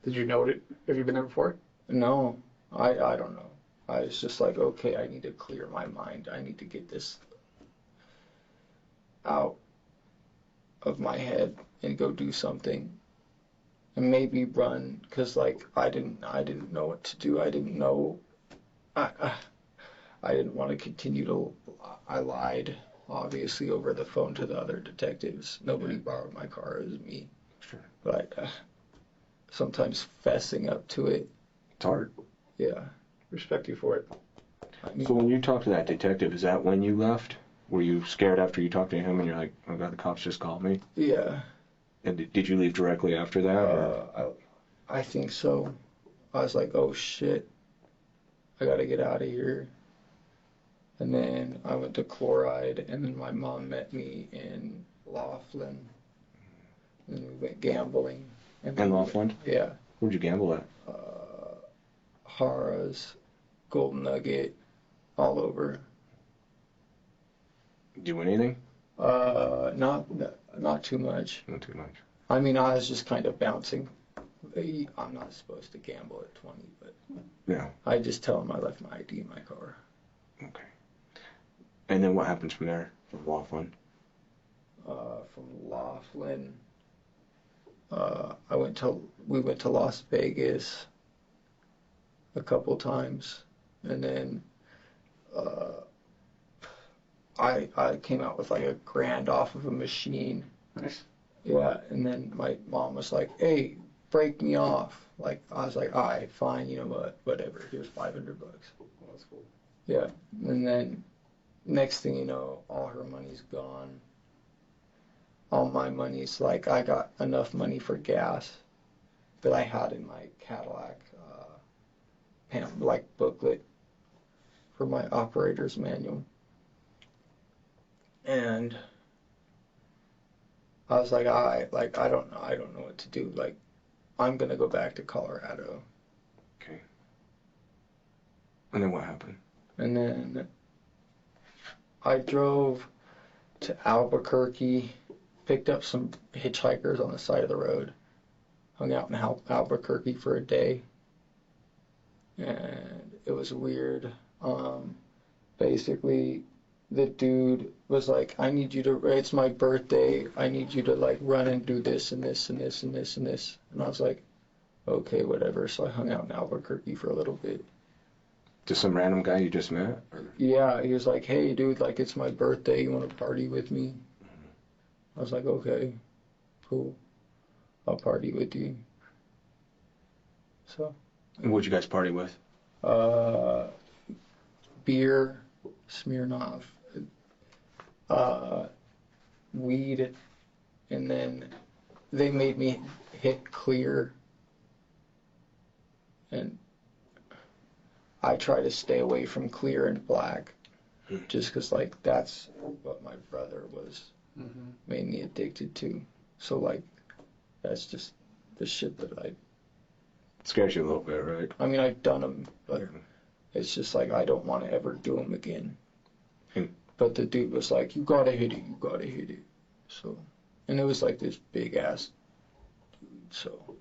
Did you know it? Have you been there before? No. I don't know. I was just like, okay, I need to clear my mind. I need to get this out of my head and go do something. And maybe run, because like I didn't know what to do. I didn't know. I didn't want to continue to. I lied, obviously, over the phone to the other detectives. Nobody borrowed my car. It was me. Sure. But sometimes fessing up to it. It's hard. Yeah. Respect you for it. I mean, So when you talked to that detective, is that when you left? Were you scared after you talked to him and you're like, oh god, the cops just called me? yeah. And did you leave directly after that? Or? I think so. I was like, oh shit, I gotta get out of here. And then I went to Chloride, and then my mom met me in Laughlin. And then we went gambling. And In Laughlin? Yeah. Where'd you gamble at? Harrah's, Golden Nugget, all over. Did you win anything? Not too much. Not too much. I mean, I was just kind of bouncing. I'm not supposed to gamble at 20, but Yeah. I just tell them I left my ID in my car. Okay. And then what happens from there? From Laughlin? From Laughlin, we went to Las Vegas a couple times, and then I came out with like $1,000 off of a machine. Nice. Yeah, and then my mom was like, "Hey, break me off." Like I was like, "All right, fine, you know what? Whatever. Here's $500." Well, that's cool. Yeah, and then next thing you know, all her money's gone. All my money's like I got enough money for gas that I had in my Cadillac booklet for my operator's manual. And I was like, all right, like I don't know what to do. Like, I'm gonna go back to Colorado. Okay. And then what happened? And then I drove to Albuquerque, picked up some hitchhikers on the side of the road, hung out in Albuquerque for a day, and it was weird. Basically, the dude was like, it's my birthday, I need you to like run and do this and this and this and this and this. And I was like, okay, whatever. So I hung out in Albuquerque for a little bit. Just some random guy you just met? Or? Yeah, he was like, hey dude, like it's my birthday, you want to party with me? I was like, okay, cool, I'll party with you. So. And what'd you guys party with? Beer, Smirnoff, weed, and then they made me hit clear, and I try to stay away from clear and black, just because like that's what my brother was mainly addicted to. So like that's just the shit that Scares you a little bit, right? I mean I've done them, but it's just like I don't want to ever do them again. But the dude was like, you gotta hit it. So And it was like this big ass dude, so.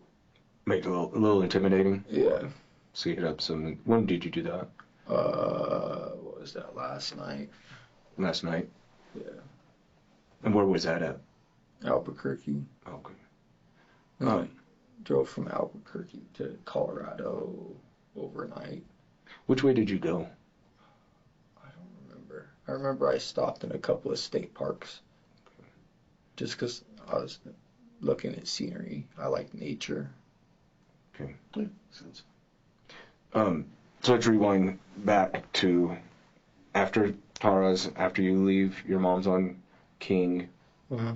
Make it a little intimidating. Yeah. So you hit up some. When did you do that? What was that, last night? Last night. Yeah. And where was that at? Albuquerque. Okay. And I drove from Albuquerque to Colorado overnight. Which way did you go? I don't remember. I remember I stopped in a couple of state parks. Just because I was looking at scenery. I like nature. Okay. Yeah, makes sense. So let's rewind back to after Tara's, after you leave your mom's on King. Uh-huh.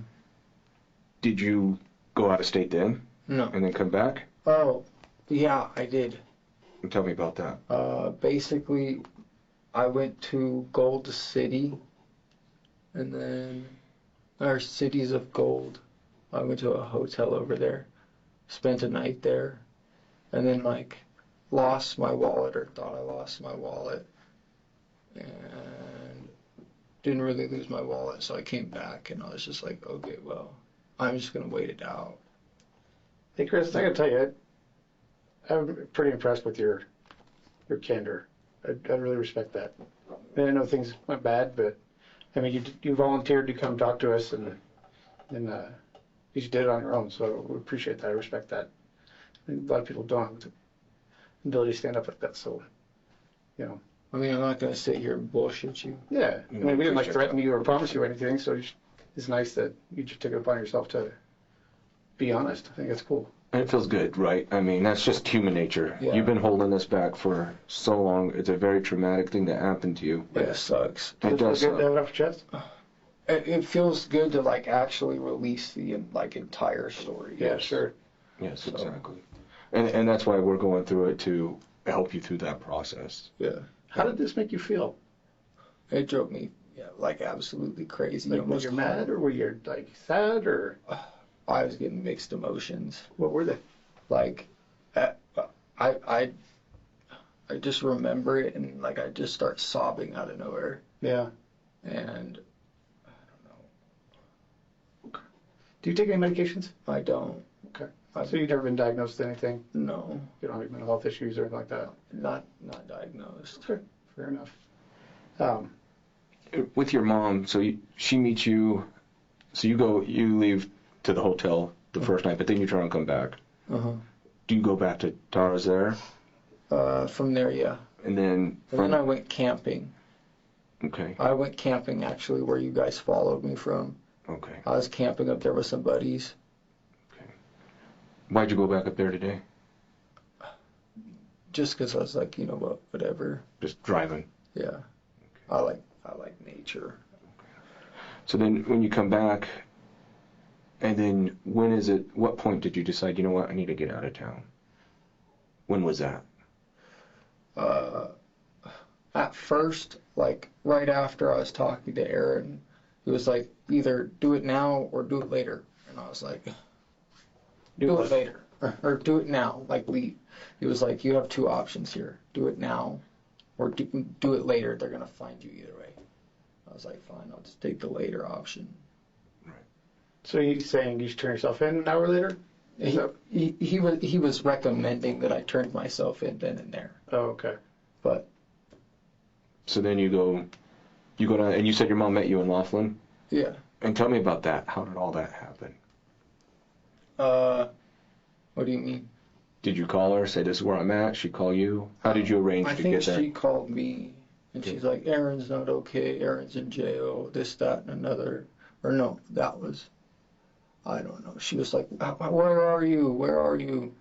Did you go out of state then No. and then come back? Oh, yeah, I did. And tell me about that. Basically, I went to Gold City, and then our Cities of Gold. I went to a hotel over there, spent a night there, and then like lost my wallet or thought I lost my wallet, and didn't really lose my wallet. So I came back, and I was just like, okay, well, I'm just gonna wait it out. Hey, Chris, I gotta tell you, I'm pretty impressed with your candor. I really respect that. I know things went bad, but I mean, you volunteered to come talk to us, and you did it on your own. So we appreciate that. I respect that. A lot of people don't have the ability to stand up like that. So, you know. I mean, I'm not gonna sit here and bullshit you. Yeah. I mean, we didn't like Appreciate threaten that. you or promise you anything. So it's nice that you just took it upon yourself to be honest. I think it's cool. And it feels good, right? I mean, that's just human nature. Yeah. You've been holding this back for so long. It's a very traumatic thing that happened to you. Yeah, it sucks. It does Feel good to suck. have it off your chest. It feels good to like actually release the like entire story. Yeah, sure. Yes, So- exactly. And that's why we're going through it, to help you through that process. Yeah. How did this make you feel? It drove me, like absolutely crazy. Like, Almost was you mad, or were you like sad, or I was getting mixed emotions. what were they? Like, I just remember it, and like I just start sobbing out of nowhere, Yeah. and Do you take any medications? I don't. Okay. I, So you've never been diagnosed with anything? no, You don't have any mental health issues or anything like that? not diagnosed. Sure. Fair enough. With your mom, so she meets you, so you leave to the hotel the first night, but then you try and come back. Uh-huh. Do you go back to Tara's there? From there, yeah. And then And then I went camping. Okay. I went camping actually where you guys followed me from. Okay. I was camping up there with some buddies. Why'd you go back up there today? Just because I was like, you know what, whatever. Just driving. Yeah. I like nature. So then when you come back, and then what point did you decide, you know what, I need to get out of town? When was that? At first, like right after I was talking to Aaron, he was like, either do it now or do it later. And I was like, do it later. Or do it now, like leave. He was like, you have two options here. Do it now or do it later. They're going to find you either way. I was like, fine, I'll just take the later option. So you saying you should turn yourself in an hour later? He was recommending that I turned myself in then and there. Oh, okay. But So then you go down, and you said your mom met you in Laughlin? yeah. And tell me about that. How did all that happen? What do you mean? Did you call her, say this is where I'm at? She call you? How did you arrange I to think get there? she called me, and she's like, Aaron's not okay, Aaron's in jail, this, that, and another. Or no, that was, I don't know. She was like, where are you? Where are you?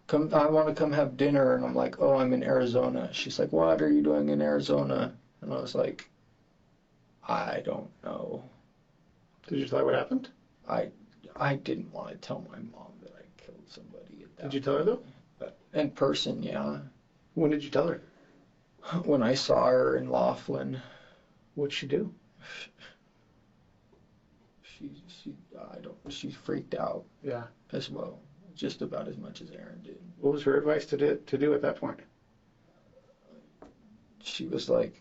Come, I want to come have dinner. And I'm like, oh, I'm in Arizona. She's like, what are you doing in Arizona? And I was like, I don't know. Did you tell her what happened? I didn't want to tell my mom that I killed somebody. At that Did you tell her though? But in person, yeah. When did you tell her? When I saw her in Laughlin. What'd she do? She freaked out Yeah. as well, just about as much as Aaron did. What was her advice to do at that point? She was like,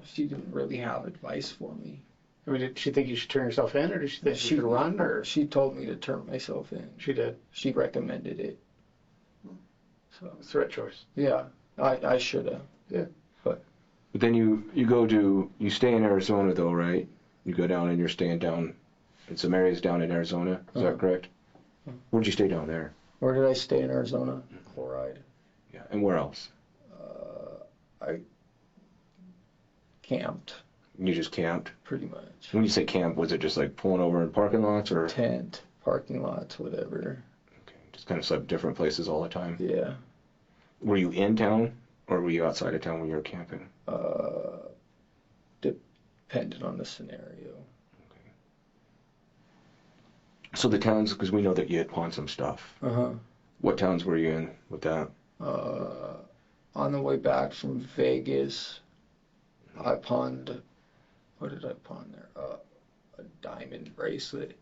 she didn't really have advice for me. I mean, did she think you should turn yourself in, or did she think you should run, or? She told me to turn myself in. She did. She recommended it. So It's the right choice. yeah, I should have. Yeah. But then you stay in Arizona though, right? You go down and you're staying down in some areas down in Arizona. Is that correct? Where'd you stay down there? Where did I stay in Arizona? Chloride. Yeah. And where else? I camped You just camped? pretty much. When you say camp, was it just like pulling over in parking lots or? Tent, parking lots, whatever. Okay. Just kind of slept different places all the time? Yeah. Were you in town or were you outside of town when you were camping? Depended on the scenario. So the towns, because we know that you had pawned some stuff. What towns were you in with that? On the way back from Vegas, I pawned. What did I pawn there? A diamond bracelet.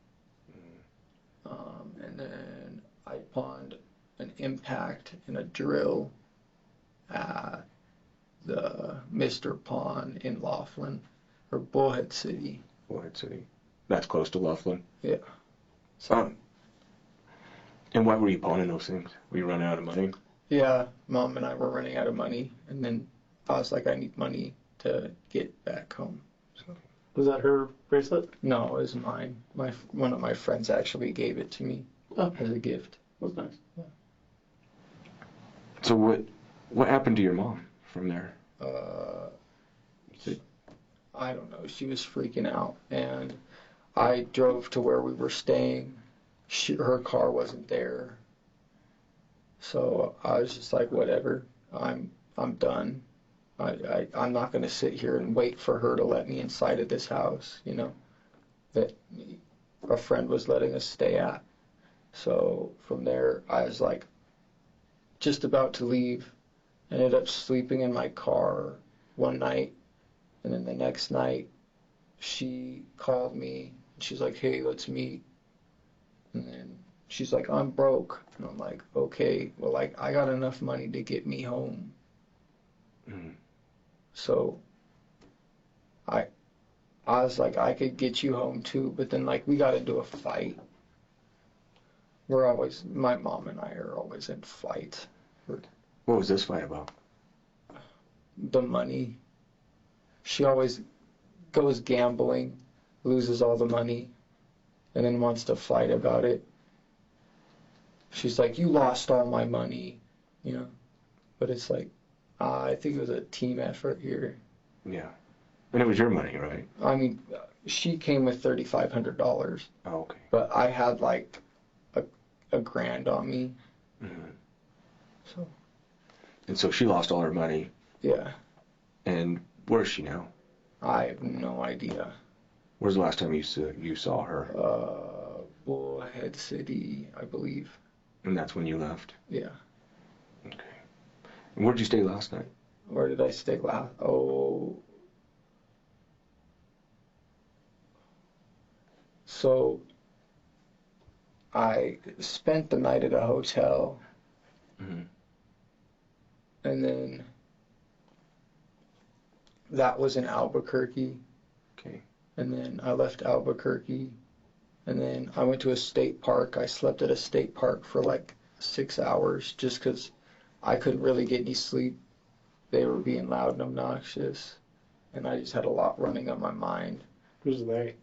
And then I pawned an impact and a drill at the Mr. Pawn in Laughlin, or Bullhead City. Bullhead City. That's close to Laughlin. Yeah. And why were you pawning those things? Were you running out of money? Yeah, Mom and I were running out of money, and then I was like, I need money to get back home. So. Was that her bracelet? No, it was mine. One of my friends actually gave it to me as a gift. That was nice. Yeah. So what happened to your mom from there? I don't know. She was freaking out, and I drove to where we were staying. Her car wasn't there, so I was just like, whatever. I'm done. I'm not going to sit here and wait for her to let me inside of this house, that a friend was letting us stay at. So from there, I was like, just about to leave. Ended up sleeping in my car one night, and then the next night, she called me. She's like, hey, let's meet. And then she's like, I'm broke. And I'm like, okay, well, I got enough money to get me home. So I was like, I could get you home too, but then we got into a fight. My mom and I are always in fights. What was this fight about? The money. She always goes gambling, loses all the money, and then wants to fight about it. She's like, you lost all my money, But it's like, I think it was a team effort here. Yeah. And it was your money, right? I mean, she came with $3,500. Oh, okay. But I had a grand on me. So. And so she lost all her money. Yeah. And where is she now? I have no idea. Where's the last time you saw her? Bullhead City, I believe. And that's when you left? Yeah. Okay. And where'd you stay last night? Where did I stay last? So I spent the night at a hotel. And then that was in Albuquerque. Okay. And then I left Albuquerque. And then I went to a state park. I slept at a state park for 6 hours just because I couldn't really get any sleep. They were being loud and obnoxious. And I just had a lot running on my mind. Who's they?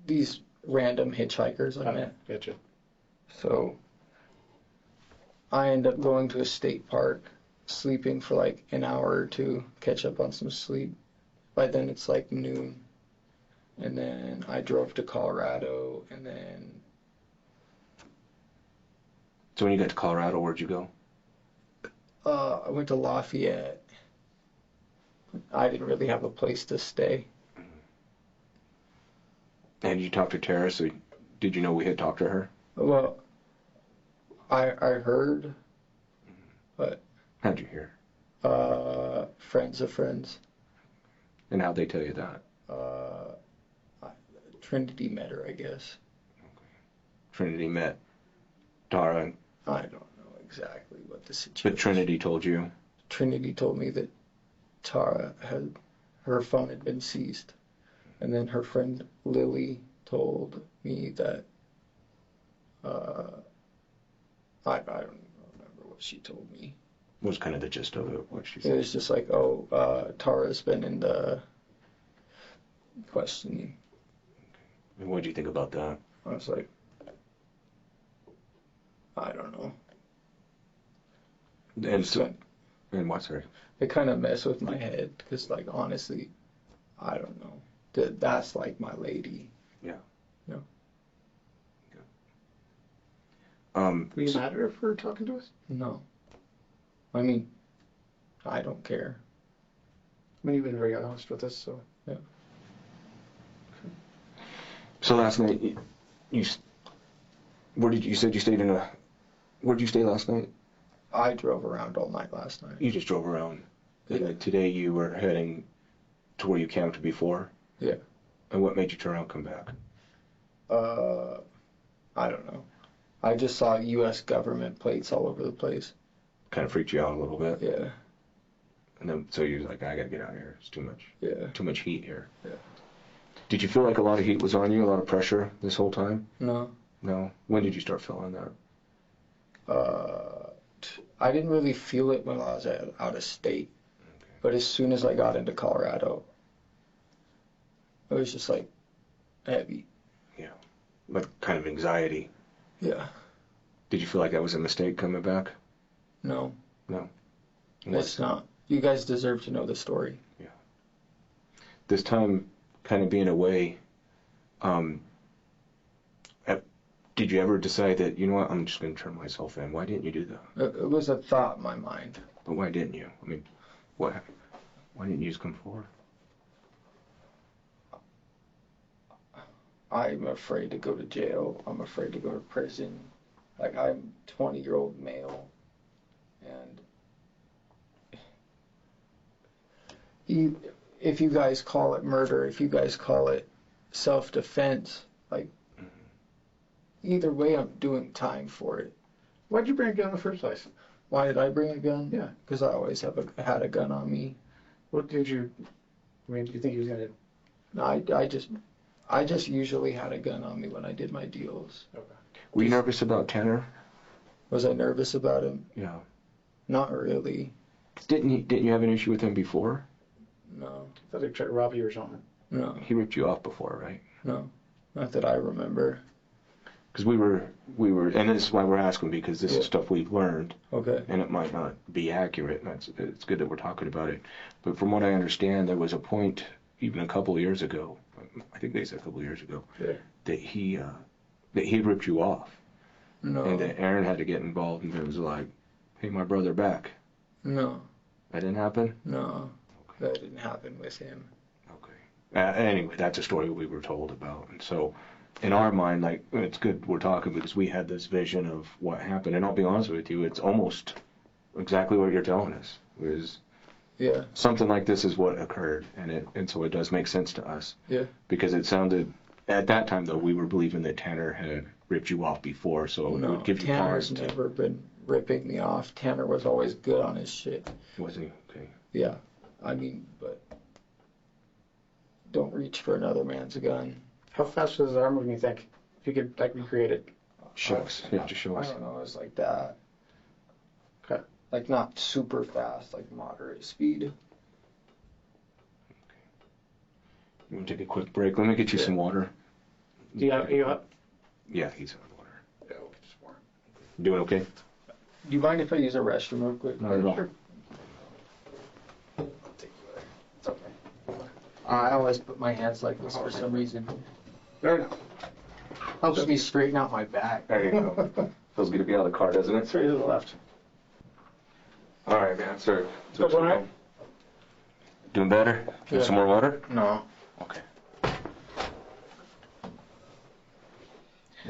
These random hitchhikers I met. Gotcha. So I ended up going to a state park, sleeping for an hour or two, catch up on some sleep. By then it's noon. And then I drove to Colorado, and then... So when you got to Colorado, where'd you go? I went to Lafayette. I didn't really have a place to stay. And you talked to Tara, so did you know we had talked to her? Well, I heard, but... How'd you hear? Friends of friends. And how'd they tell you that? Trinity met her, I guess. Trinity met Tara. I don't know exactly what the situation. But Trinity told you? Trinity told me that Tara her phone had been seized. And then her friend Lily told me that, I don't even remember what she told me. What was kind of the gist of it? What she It said? was just like, Tara's been in the questioning. And what did you think about that? I was like, I don't know. And so, and what? Sorry. It kind of messed with my head because, like, honestly, I don't know. That's like my lady. Yeah. Yeah. Were you mad at her for talking to us? No. I mean, I don't care. I mean, you've been very honest with us, so. Yeah. So last night, where did you said you stayed in a? Where did you stay last night? I drove around all night last night. You just drove around. Yeah. And then today you were heading to where you camped before. Yeah. And what made you turn around and come back? I don't know. I just saw U.S. government plates all over the place. Kind of freaked you out a little bit. Yeah. And then so you're like, I gotta get out of here. It's too much. Yeah. Too much heat here. Yeah. Did you feel like a lot of heat was on you, a lot of pressure this whole time? No. No. When did you start feeling that? I didn't really feel it when I was out of state. Okay. But as soon as I got into Colorado, it was just like heavy. Yeah. Like kind of anxiety. Yeah. Did you feel like that was a mistake coming back? No. No. It's not. You guys deserve to know the story. Yeah. This time, kind of being away, did you ever decide that, you know what, I'm just going to turn myself in? Why didn't you do that? It was a thought in my mind. But why didn't you? I mean, why didn't you just come forward? I'm afraid to go to jail. I'm afraid to go to prison. Like, I'm 20-year-old male. And if you guys call it murder, if you guys call it self-defense, like, either way, I'm doing time for it. Why'd you bring a gun in the first place? Why did I bring a gun? Yeah. Because I always had a gun on me. What did you, I mean, do you think he was going to? No, I just usually had a gun on me when I did my deals. Okay. Were you nervous about Tanner? Was I nervous about him? Yeah. Not really. Didn't you have an issue with him before? No. I thought they tried to rob you or something. No. He ripped you off before, right? No. Not that I remember. Because we were, and this is why we're asking, because this is stuff we've learned, Okay. and it might not be accurate, and it's good that we're talking about it. But from what I understand, there was a point, even a couple of years ago, I think they said a couple of years ago, Yeah. that he ripped you off, No. and that Aaron had to get involved, and it was like, pay my brother back. No. That didn't happen? No. That didn't happen with him. Okay. Anyway, that's a story we were told about, and so in our mind, like, it's good we're talking because we had this vision of what happened, and I'll be honest with you, it's almost exactly what you're telling us. It was Yeah. something like this is what occurred, and so it does make sense to us. Yeah. Because it sounded, at that time though, we were believing that Tanner had ripped you off before, so it No. would give you Tanner's pause to, never been ripping me off. Tanner was always good on his shit. wasn't he? Okay. Yeah. I mean, but don't reach for another man's gun. How fast was his arm moving, you think? If you could, like, recreate it. Show us. Yeah, just show I us. don't know. It was like that. Okay. Like not super fast, like moderate speed. You want to take a quick break? Let me get you some water. Do you have, you up? Yeah, he's on water. Yeah, we'll get some more. Doing okay? Do you mind if I use a restroom real quick? Not at all. Sure. I'll take you there. It's okay. I always put my hands like this for some reason. There we go. Helps me straighten out my back. There you go. Feels good to be out of the car, doesn't it? Straight to the left. All right, man. Sir. All right. Doing better? Yeah. Some more water? No. Okay. I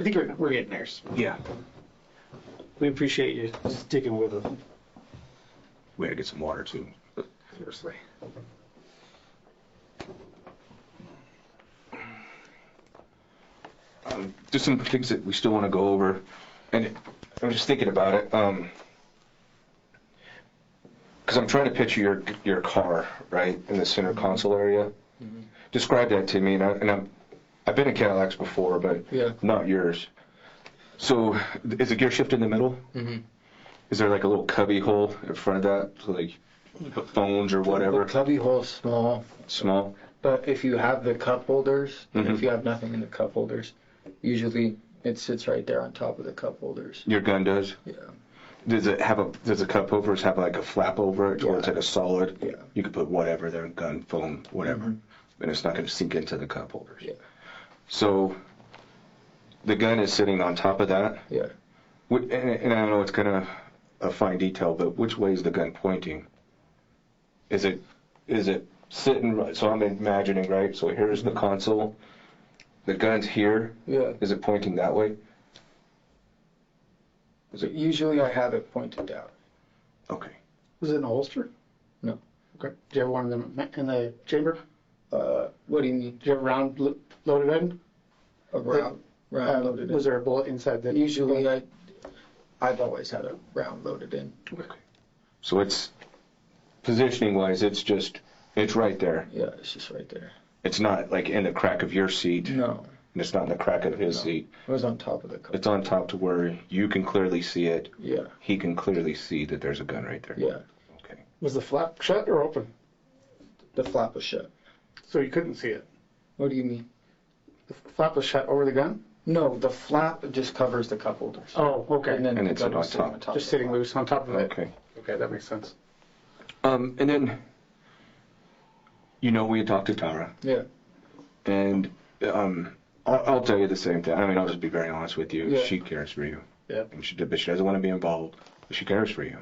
think we're getting there. Yeah. We appreciate you sticking with us. We had to get some water too. Seriously. Just some things that we still want to go over, and I'm just thinking about it, because I'm trying to picture your car right in the center console area, describe that to me. I've been in Cadillacs before, but Yeah. not yours. So is the gear shift in the middle? Mm-hmm. Is there like a little cubby hole in front of that, so like put phones or whatever? The cubby hole's small, Small. but if you have the cup holders, and Mhm. if you have nothing in the cup holders, usually it sits right there on top of the cup holders. Your gun does. Yeah. Does the cup holders have like a flap over it, to where it's Yeah. like a solid? Yeah. You could put whatever there, gun, phone, whatever, Mhm. and it's not going to sink into the cup holders. Yeah. So the gun is sitting on top of that. Yeah. And I know it's kind of a fine detail, but which way is the gun pointing? Is it sitting right? So I'm imagining, right? So here's the console. The gun's here. Yeah. Is it pointing that way? Usually I have it pointed down. Okay. Was it in a holster? No. Okay. Did you have one of them in the chamber? What do you mean? Did you have a round loaded in? A round loaded in? Was there a bullet inside that? Usually I've always had a round loaded in. Okay. So it's positioning wise, it's right there. Yeah, it's just right there. It's not like in the crack of your seat. No, And it's not in the crack of his No. seat. it was on top of the cup. It's on top to where you can clearly see it. Yeah, He can clearly see that there's a gun right there. yeah. Okay. Was the flap shut or open? The flap was shut. So you couldn't see it. What do you mean? The flap was shut over the gun? No, the flap just covers the cup holders. Oh, okay. And then And the it's gun on was sitting top. on top. Just of the sitting flap. loose on top of it. Okay. Okay, that makes sense. And then, we had talked to Tara, Yeah, and I'll tell you the same thing. I mean, I'll just be very honest with you. Yeah. She cares for you. Yeah. And but she doesn't want to be involved. But she cares for you.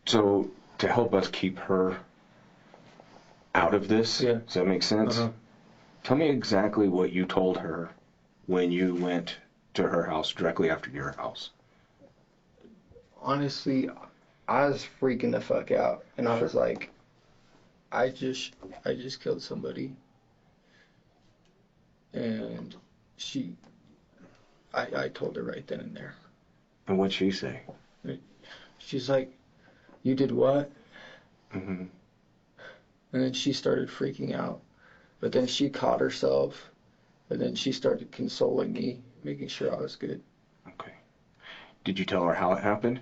So to help us keep her out of this, Yeah. does that make sense? Uh-huh. Tell me exactly what you told her when you went to her house directly after your house. honestly, I was freaking the fuck out, and I was like, I just killed somebody, and I told her right then and there. And what'd she say? She's like, "You did what?" Mm-hmm. And then she started freaking out. But then she caught herself, and then she started consoling me, making sure I was good. Okay. Did you tell her how it happened?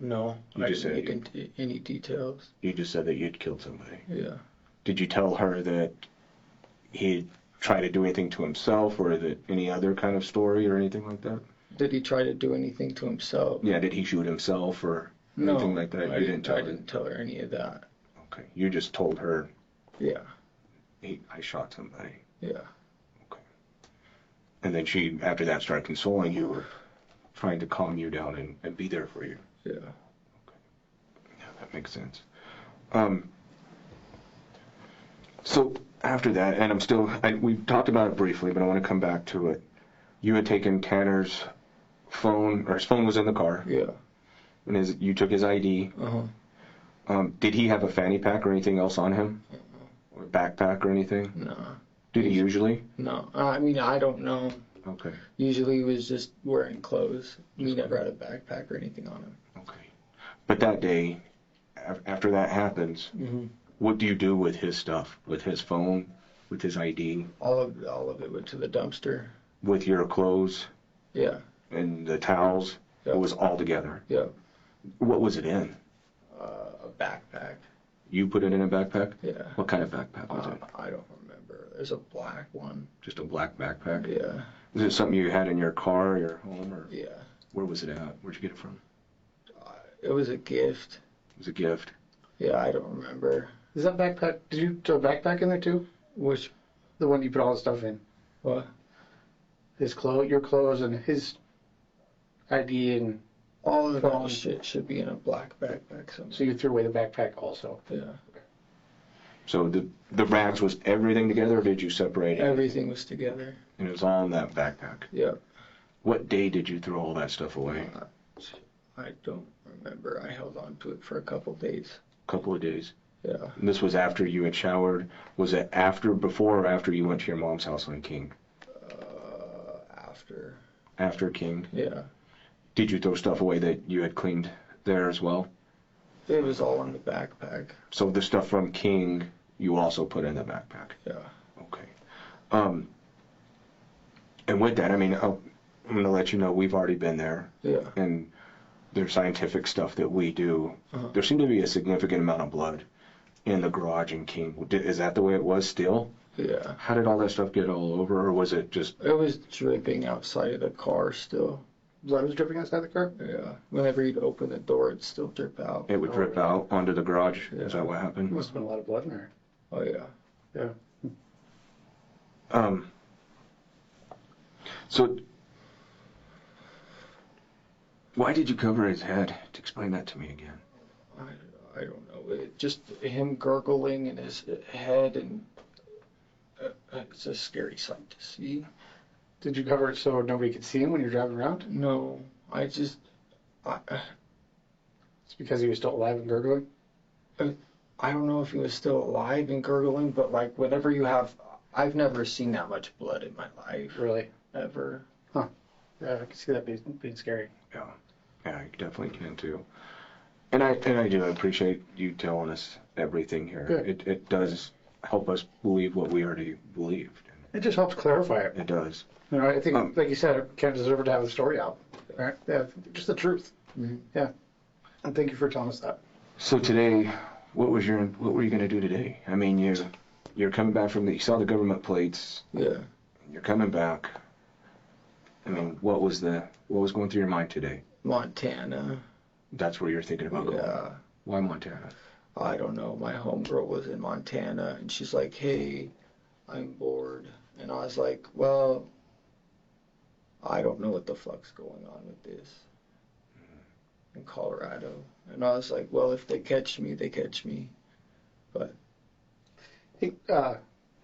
No, You I just didn't said get into any details. You just said that you'd killed somebody. Yeah. Did you tell her that he'd try to do anything to himself, or that any other kind of story or anything like that? Did he try to do anything to himself? Yeah, did he shoot himself or No, anything like that? I You didn't tell I her? didn't tell her any of that. Okay. You just told her, Yeah, I shot somebody. yeah. And then she, after that, started consoling you or trying to calm you down and be there for you. Yeah. Yeah, that makes sense. So after that, and we've talked about it briefly, but I want to come back to it. You had taken Tanner's phone, or his phone was in the car, Yeah. and you took his ID. Uh-huh. Did he have a fanny pack or anything else on him? Or a backpack or anything? No. Did he usually? No. I mean, I don't know. Okay. Usually he was just wearing clothes. He never had a backpack or anything on him. Okay. But that day, after that happens, Mm-hmm. what do you do with his stuff? With his phone? With his ID? All of it went to the dumpster. With your clothes Yeah. and the towels? Yeah. It was all together. Yeah. What was it in? A backpack. You put it in a backpack? Yeah. What kind of backpack was it? I don't remember. There's a black one. Just a black backpack? Yeah. Is it something you had in your car, your home, or Yeah. where was it at? Where'd you get it from? It was a gift. It was a gift. Yeah, I don't remember. Is that backpack? Did you throw a backpack in there too? Which, The one you put all the stuff in. what? His clothes, your clothes, and his ID, and All of that Phone. shit should be in a black backpack somewhere. so you threw away the backpack also. Yeah. So the rags was everything together, or did you separate it? Everything was together. And it was all in that backpack. Yeah. What day did you throw all that stuff away? I don't remember. I held on to it for a couple days. A couple of days. Yeah. And this was after you had showered. Was it before or after you went to your mom's house on King? After. After King. Yeah. Did you throw stuff away that you had cleaned there as well? It was all in the backpack. So the stuff from King, you also put in the backpack. Yeah. Okay. And with that, I mean, I'm going to let you know we've already been there. Yeah. And there's scientific stuff that we do. Uh-huh. There seemed to be a significant amount of blood in the garage in King. Is that the way it was still? Yeah. How did all that stuff get all over, or was it just... It was dripping outside of the car still. Blood was dripping outside the car? Yeah. Whenever you'd open the door, it'd still drip out. It would drip out onto the garage? Yeah. Is that what happened? Must have been a lot of blood in there. Oh, yeah. Yeah. So, why did you cover his head? To explain that to me again. I don't know. Just him gurgling in his head, and it's a scary sight to see. Did you cover it so nobody could see him when you're driving around? No, It's because he was still alive and gurgling? I don't know if he was still alive and gurgling, but like whenever you have, I've never seen that much blood in my life. Really? Ever. Yeah, I can see that being scary. Yeah, I definitely can too. And I do appreciate you telling us everything here. Good. It does help us believe what we already believed. It just helps clarify it. It does. You know, I think, like you said, it can't deserve to have the story out. Right? Yeah, just the truth. Mm-hmm. Yeah. And thank you for telling us that. So today, what were you going to do today? I mean, you're coming back you saw the government plates. Yeah. You're coming back. I mean, what was going through your mind today? Montana. That's where you're thinking about going. Yeah. Why Montana? I don't know. My homegirl was in Montana, and she's like, "Hey, I'm bored," and I was like, "Well, I don't know what the fuck's going on with this in Colorado," and I was like, "Well, if they catch me, they catch me," but Hey,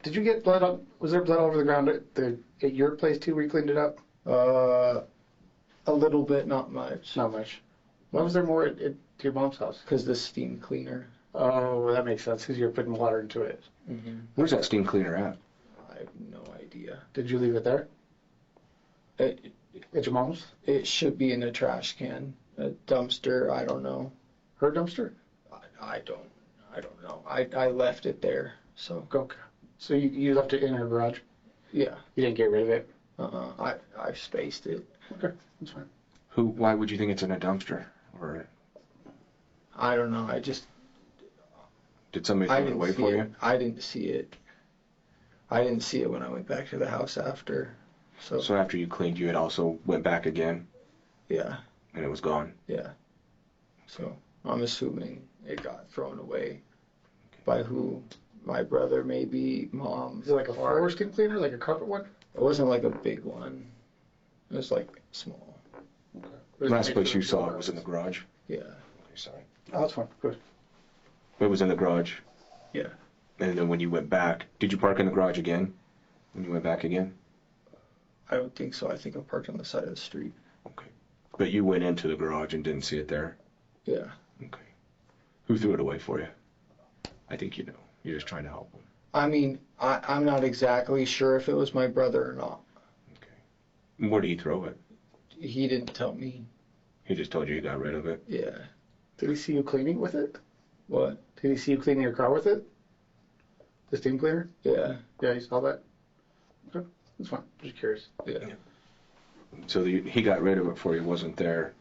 did you get blood on? Was there blood all over the ground at your place too, where you cleaned it up? a little bit, not much, Not much. Why was there more at your mom's house? because the steam cleaner. Oh, well, that makes sense because you're putting water into it. Mm-hmm. Where's that steam cleaner at? I have no idea. Did you leave it there It, at your mom's? it should be in a trash can, a dumpster. I don't know. Her dumpster? I don't know. I left it there. So Okay. So you left it in her garage? yeah. You didn't get rid of it? I spaced it. Okay, that's fine. Why would you think it's in a dumpster? Or I don't know. did somebody I throw it didn't away see for it. you? I didn't see it. I didn't see it when I went back to the house after. So So after you cleaned, you had also went back again, yeah, and it was gone. yeah. So I'm assuming it got thrown away by who? My brother, maybe, mom. Is it like a or- floor skin cleaner, like a carpet one? It wasn't like a big one. It was like small. The last place you saw it was in the garage. Yeah. Okay, sorry. Oh, that's fine. Good. It was in the garage. Yeah. And then when you went back, did you park in the garage again? When you went back again? I don't think so. I think I parked on the side of the street. Okay. But you went into the garage and didn't see it there? Yeah. Okay. Who threw it away for you? I think you know. You're just trying to help them. I mean, I'm not exactly sure if it was my brother or not. Okay. Where did he throw it? He didn't tell me. He just told you he got rid of it? Yeah. Did he see you cleaning with it? What? Did he see you cleaning your car with it? The steam cleaner? Yeah. Yeah, he saw that? Okay, that's fine. Just curious. Yeah. So he got rid of it for you, wasn't there.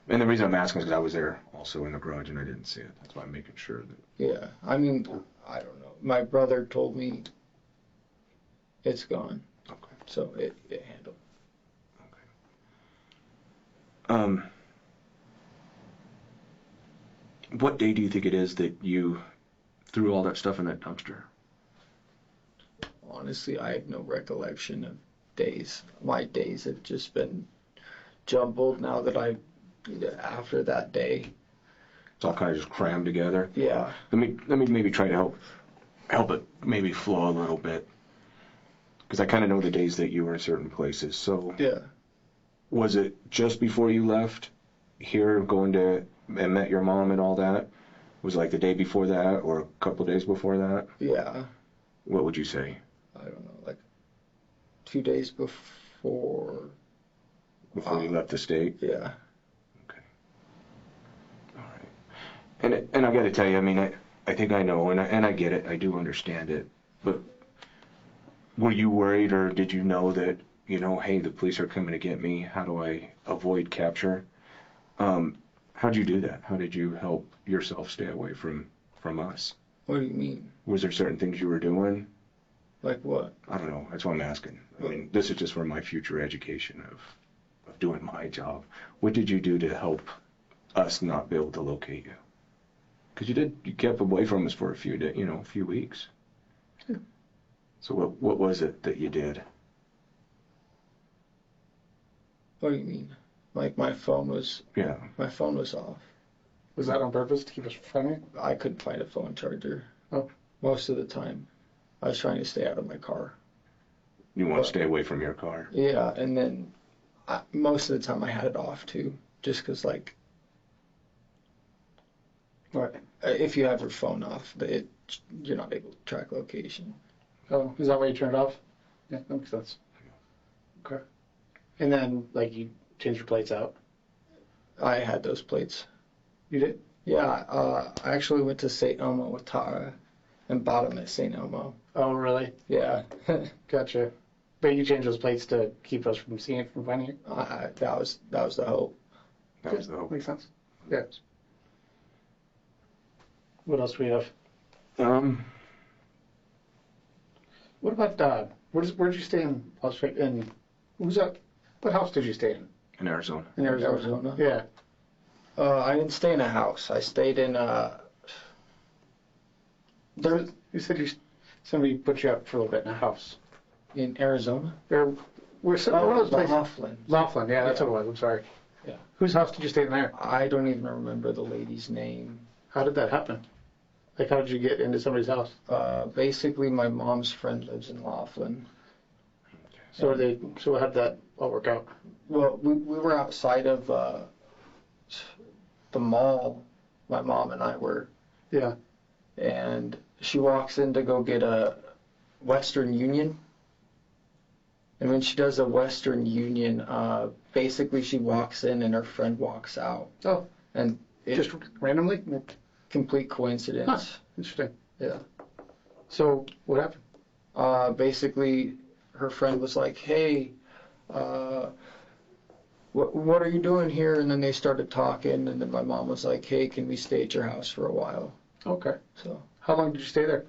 And the reason I'm asking is because I was there also in the garage and I didn't see it. That's why I'm making sure that... Yeah. I mean, I don't know. My brother told me it's gone. Okay. So it handled. What day do you think it is that you threw all that stuff in that dumpster? Honestly, I have no recollection of days. My days have just been jumbled now that after that day. It's all kind of just crammed together. Yeah. Let me maybe try to help it maybe flow a little bit. Because I kind of know the days that you were in certain places. So Yeah. was it just before you left here going to and met your mom and all that? Was it like the day before that or a couple days before that? Yeah. What would you say? I don't know, like 2 days before. Before you left the state? Yeah. Okay. All right. And I got to tell you, I mean, I think I know, and I get it. I do understand it. But were you worried, or did you know that, hey, the police are coming to get me? How do I avoid capture? How'd you do that? How did you help yourself stay away from us? What do you mean? Was there certain things you were doing? Like what? I don't know. That's what I'm asking. I mean, this is just for my future education of doing my job. What did you do to help us not be able to locate you? Because you kept away from us for a few weeks. Yeah. So what was it that you did? What do you mean? Like my phone was off. Was that on purpose to keep us from finding it? I couldn't find a phone charger. Oh. Most of the time. I was trying to stay out of my car. You want to stay away from your car? Yeah, and then most of the time I had it off too. Just because, like, What? if you have your phone off, you're not able to track location. Oh, is that why you turned it off? Yeah, that makes sense. Okay. And then, like, you changed your plates out? I had those plates. You did? Yeah, I actually went to St. Elmo with Tara and bought them at St. Elmo. Oh, really? Yeah. Gotcha. But you changed those plates to keep us from seeing it, from finding it? That was the hope. That was the hope. Makes sense. Yeah. What else do we have? What about, where'd you stay in Australia? What house did you stay in? In Arizona. In Arizona. Arizona? Yeah. I didn't stay in a house. I stayed in You said somebody put you up for a little bit in a house. in Arizona. Or one of those places. Laughlin. Laughlin, yeah, that's what it was. I'm sorry. Yeah. Whose house did you stay in there? I don't even remember the lady's name. How did that happen? Like, how did you get into somebody's house? Basically, my mom's friend lives in Laughlin. So how did that all work out? Well, we were outside of the mall. My mom and I were. Yeah. And she walks in to go get a Western Union. And when she does a Western Union, basically she walks in and her friend walks out. Oh. And Just randomly? complete coincidence. Huh. Interesting. Yeah. So what happened? Basically, her friend was like, "Hey, what are you doing here?" And then they started talking, and then my mom was like, "Hey, can we stay at your house for a while?" Okay. So How long did you stay there?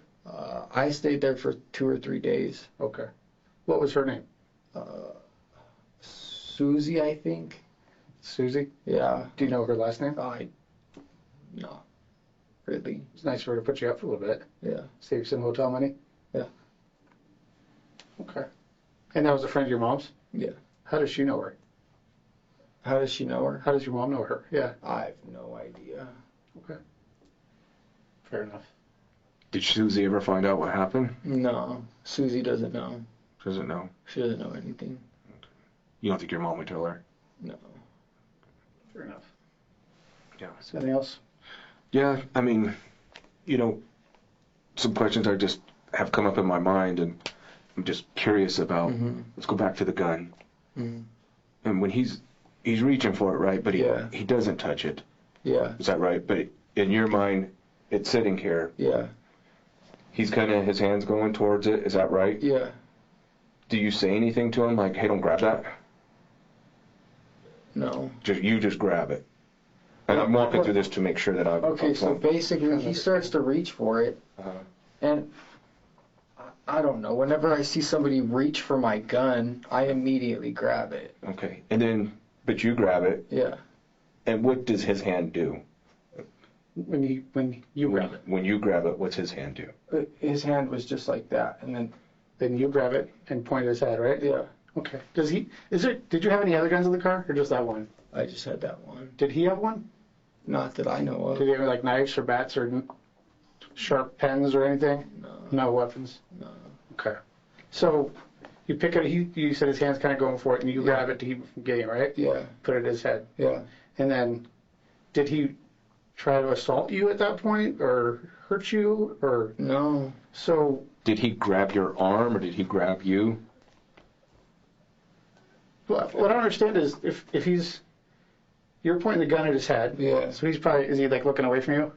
I stayed there for 2 or 3 days. Okay. What was her name? Susie, I think. Susie? Yeah. Do you know her last name? No, really. It's nice for her to put you up for a little bit. Yeah. Save some hotel money? Yeah. Okay. And that was a friend of your mom's? Yeah. How does she know her? How does she know her? How does your mom know her? Yeah. I have no idea. Okay. Fair enough. Did Susie ever find out what happened? No, Susie doesn't know. Doesn't know. She doesn't know anything. You don't think your mom would tell her? No. Fair enough. Yeah. Anything else? Yeah, I mean, some questions I just have come up in my mind, and I'm just curious about. Mhm. Let's go back to the gun. Mhm. And when he's reaching for it, right? But he doesn't touch it. Yeah. Is that right? But in your mind, it's sitting here. Yeah. He's kind of his hands going towards it. Is that right? Yeah. Do you say anything to him like, "Hey, don't grab that"? No. You just grab it. And I'm walking through this to make sure that I've. Okay, so basically he starts to reach for it, and I don't know. Whenever I see somebody reach for my gun, I immediately grab it. Okay, and then, but you grab it, Yeah. and what does his hand do? When you grab it. When you grab it, what's his hand do? His hand was just like that, and then Then you grab it and point at his head, right? yeah, Okay. Did you have any other guns in the car or just that one? I just had that one. Did he have one? Not that I know of. Did he have like knives or bats or sharp pens or anything? No. No weapons? No. Okay. So you pick it, you said his hand's kind of going for it and you grab it to keep him from getting it, right? Yeah. Put it at his head. Yeah. And then did he try to assault you at that point or hurt you or? No. So Did he grab your arm or did he grab you? what I don't understand is if you're pointing the gun at his head. Yeah. So is he like looking away from you?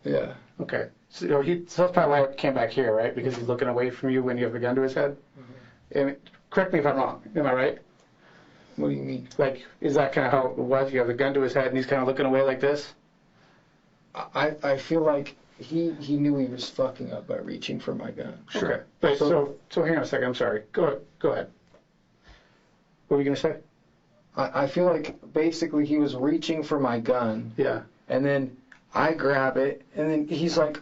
Yeah. Okay. So that's probably why it came back here, right? Because he's looking away from you when you have a gun to his head. And correct me if I'm wrong. Am I right? What do you mean? Like, is that kind of how it was? You have the gun to his head and he's kind of looking away like this? I feel like he knew he was fucking up by reaching for my gun. Sure. Okay. But so hang on a second. I'm sorry. Go ahead. What were you going to say? I feel like basically he was reaching for my gun, Yeah. and then I grab it, and then he's like,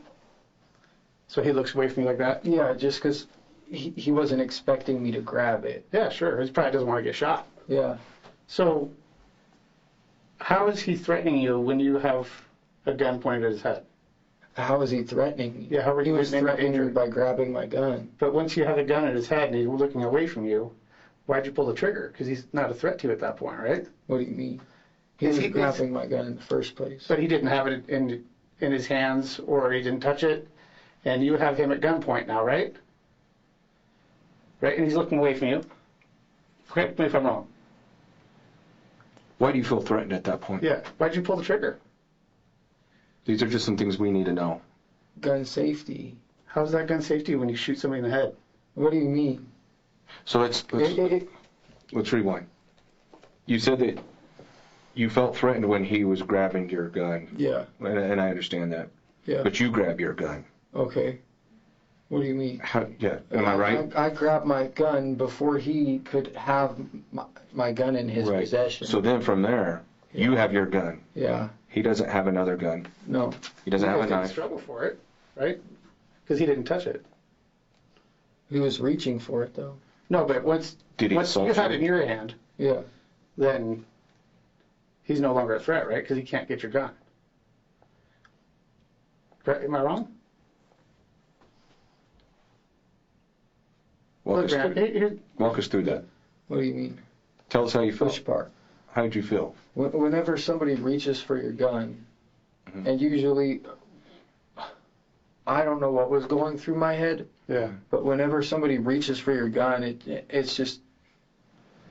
So he looks away from you like that? yeah, just because he wasn't expecting me to grab it. Yeah, sure. He probably doesn't want to get shot. Yeah. So how is he threatening you when you have a gun pointed at his head? How was he threatening me? Yeah, how were He you was in threatening danger? me by grabbing my gun. But once you have a gun at his head and he's looking away from you, why'd you pull the trigger? Because he's not a threat to you at that point, right? What do you mean? He Is was he- grabbing my gun in the first place. But he didn't have it in his hands or he didn't touch it, and you have him at gunpoint now, right? Right, and he's looking away from you. Correct me if I'm wrong. Why do you feel threatened at that point? Yeah. Why'd you pull the trigger? These are just some things we need to know. Gun safety. How's that gun safety when you shoot somebody in the head? What do you mean? So let's rewind. You said that you felt threatened when he was grabbing your gun, Yeah. and I understand that. Yeah. But you grab your gun. Okay. What do you mean? Yeah, am I right? I grabbed my gun before he could have my gun in his Right. possession. So then from there, you have your gun. Yeah. He doesn't have another gun. No. He doesn't have a You guys didn't knife. struggle for it, right? Because he didn't touch it. He was reaching for it though. No, but once Did he you assault have it you? in your hand, Yeah. then he's no longer a threat, right? Because he can't get your gun. Correct? Am I wrong? Walk Look, us, man, walk us through that. What do you mean? Tell us how you felt. Which part? How did you feel? Whenever somebody reaches for your gun, Mhm. and usually, I don't know what was going through my head, yeah. but whenever somebody reaches for your gun,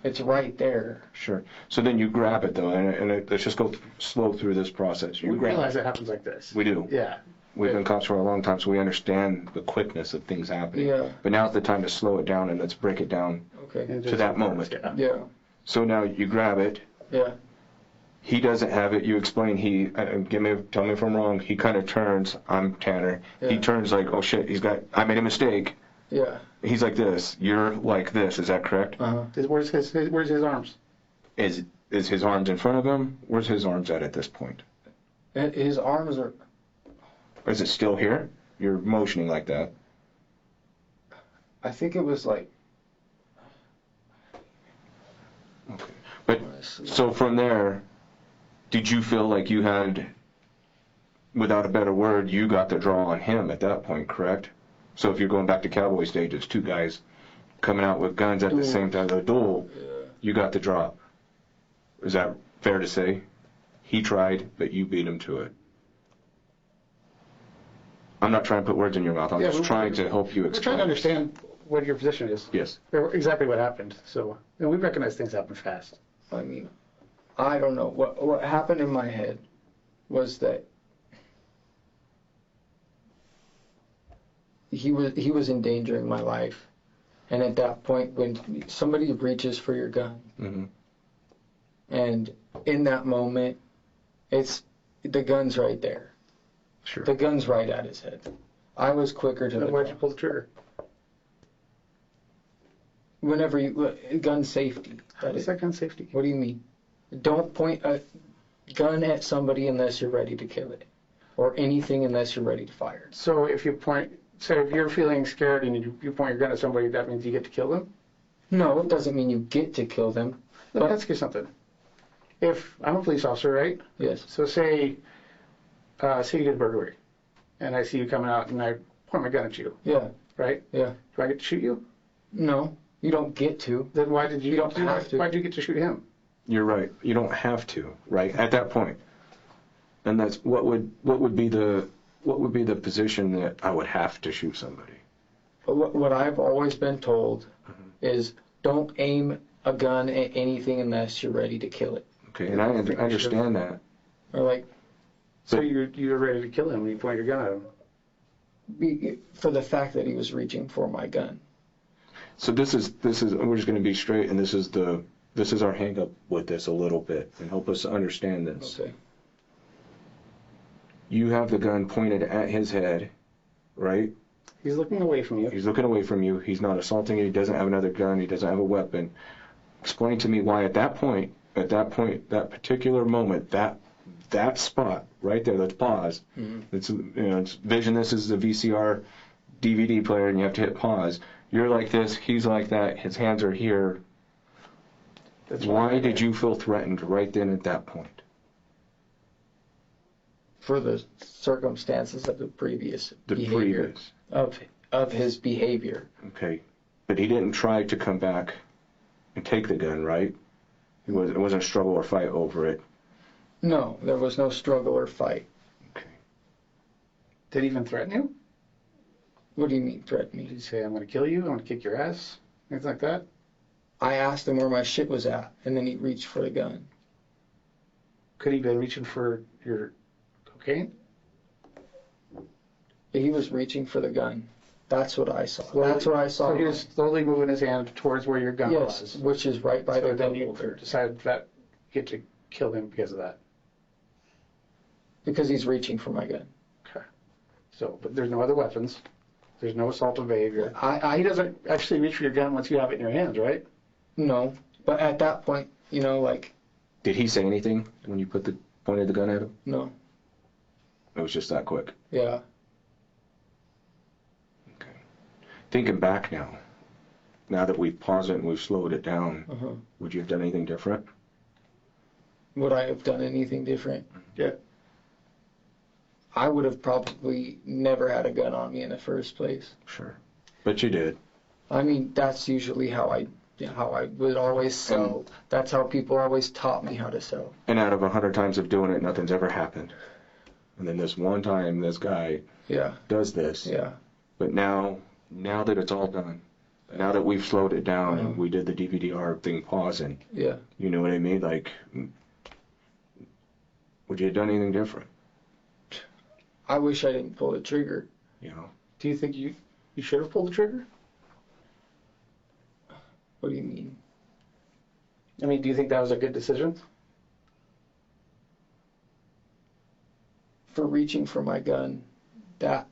it's right there. Sure. So then you grab it though, and let's just go slow through this process. You We grab realize it. it happens like this. We do. Yeah. We've been cops for a long time, so we understand the quickness of things happening. Yeah. But now's the time to slow it down and let's break it down. Okay. And To just- that moment. Yeah. Yeah. So now you grab it. Yeah. He doesn't have it. You explain. Tell me if I'm wrong. He kind of turns. I'm Tanner. He Yeah. turns like, oh shit, I made a mistake. Yeah. He's like this. You're like this. Is that correct? Uh huh. Where's his arms? Is his arms in front of him? Where's his arms at this point? His arms are. Or is it still here? You're motioning like that. I think it was like. Okay. But so from there, did you feel like you had, without a better word, you got the draw on him at that point, correct? So if you're going back to cowboy stages, two guys coming out with guns at the same time, the duel, you got the drop. Is that fair to say? He tried, but you beat him to it. I'm not trying to put words in your mouth. I'm Yeah, just trying to help you We're explain. trying to understand what your position is. Yes. Or exactly what happened. So, and we recognize things happen fast. I mean, I don't know what happened in my head was that he was endangering my life, and at that point, when somebody reaches for your gun, Mm-hmm. and in that moment, it's the gun's right there. Sure. The gun's right at his head. I was quicker to Then the why'd you gun. pull the trigger? Whenever gun safety. How is that gun safety? What do you mean? Don't point a gun at somebody unless you're ready to kill it, or anything unless you're ready to fire it. So if you're feeling scared and you point your gun at somebody, that means you get to kill them? No, it doesn't mean you get to kill them. Let me But- ask you something. If I'm a police officer, right? Yes. So say you did a burglary, and I see you coming out and I point my gun at you, Yeah. right? Yeah. Do I get to shoot you? No, you don't get to. Then why did you? You don't have to. Why did you get to shoot him? You're right. You don't have to, right? At that point. And that's what would be the position that I would have to shoot somebody. What I've always been told is don't aim a gun at anything unless you're ready to kill it. Okay, and I understand that. Or like, So you were ready to kill him when you pointed your gun at him. For the fact that he was reaching for my gun. So this is we're just going to be straight, and this is our hang up with this a little bit, and help us understand this. Okay. You have the gun pointed at his head, right? He's looking away from you. He's looking away from you. He's not assaulting you. He doesn't have another gun. He doesn't have a weapon. Explain to me why at that point, that particular moment, that spot right there, let's pause. It's, it's vision. This is a VCR DVD player, and you have to hit pause. You're like this. He's like that. His hands are here. Why did you feel threatened right then at that point? For the circumstances of the previous behavior. Of his behavior. Okay. But he didn't try to come back and take the gun, right? It wasn't a struggle or fight over it. No, there was no struggle or fight. Okay. Did he even threaten you? What do you mean threaten Did me? he say, I'm going to kill you, I'm going to kick your ass? Things like that? I asked him where my shit was at, and then he reached for the gun. Could he have been reaching for your cocaine? He was reaching for the gun. That's what I saw. That's what I saw. So he was slowly moving his hand towards where your gun Yes, was. which is right by So the then gun you holder. decided that you get to kill him because of that. Because he's reaching for my gun. Okay. So, but there's no other weapons. There's no assaultive behavior. He doesn't actually reach for your gun once you have it in your hands, right? No, but at that point, like, Did he say anything when you pointed the gun at him? no, It was just that quick. yeah. Okay. Thinking back now that we've paused it and we've slowed it down, Uh-huh. would you have done anything different? Would I have done anything different? Yeah. I would have probably never had a gun on me in the first place. Sure. But you did. I mean, that's usually how I would always sell. That's how people always taught me how to sell. And out of 100 times of doing it, nothing's ever happened. And then this one time, this guy Yeah, does this. yeah. But now that it's all done, now that we've slowed it down and we did the DVD-R thing pausing, Yeah. you know what I mean? Like, would you have done anything different? I wish I didn't pull the trigger. You know? Do you think you should have pulled the trigger? What do you mean? I mean, do you think that was a good decision? For reaching for my gun, that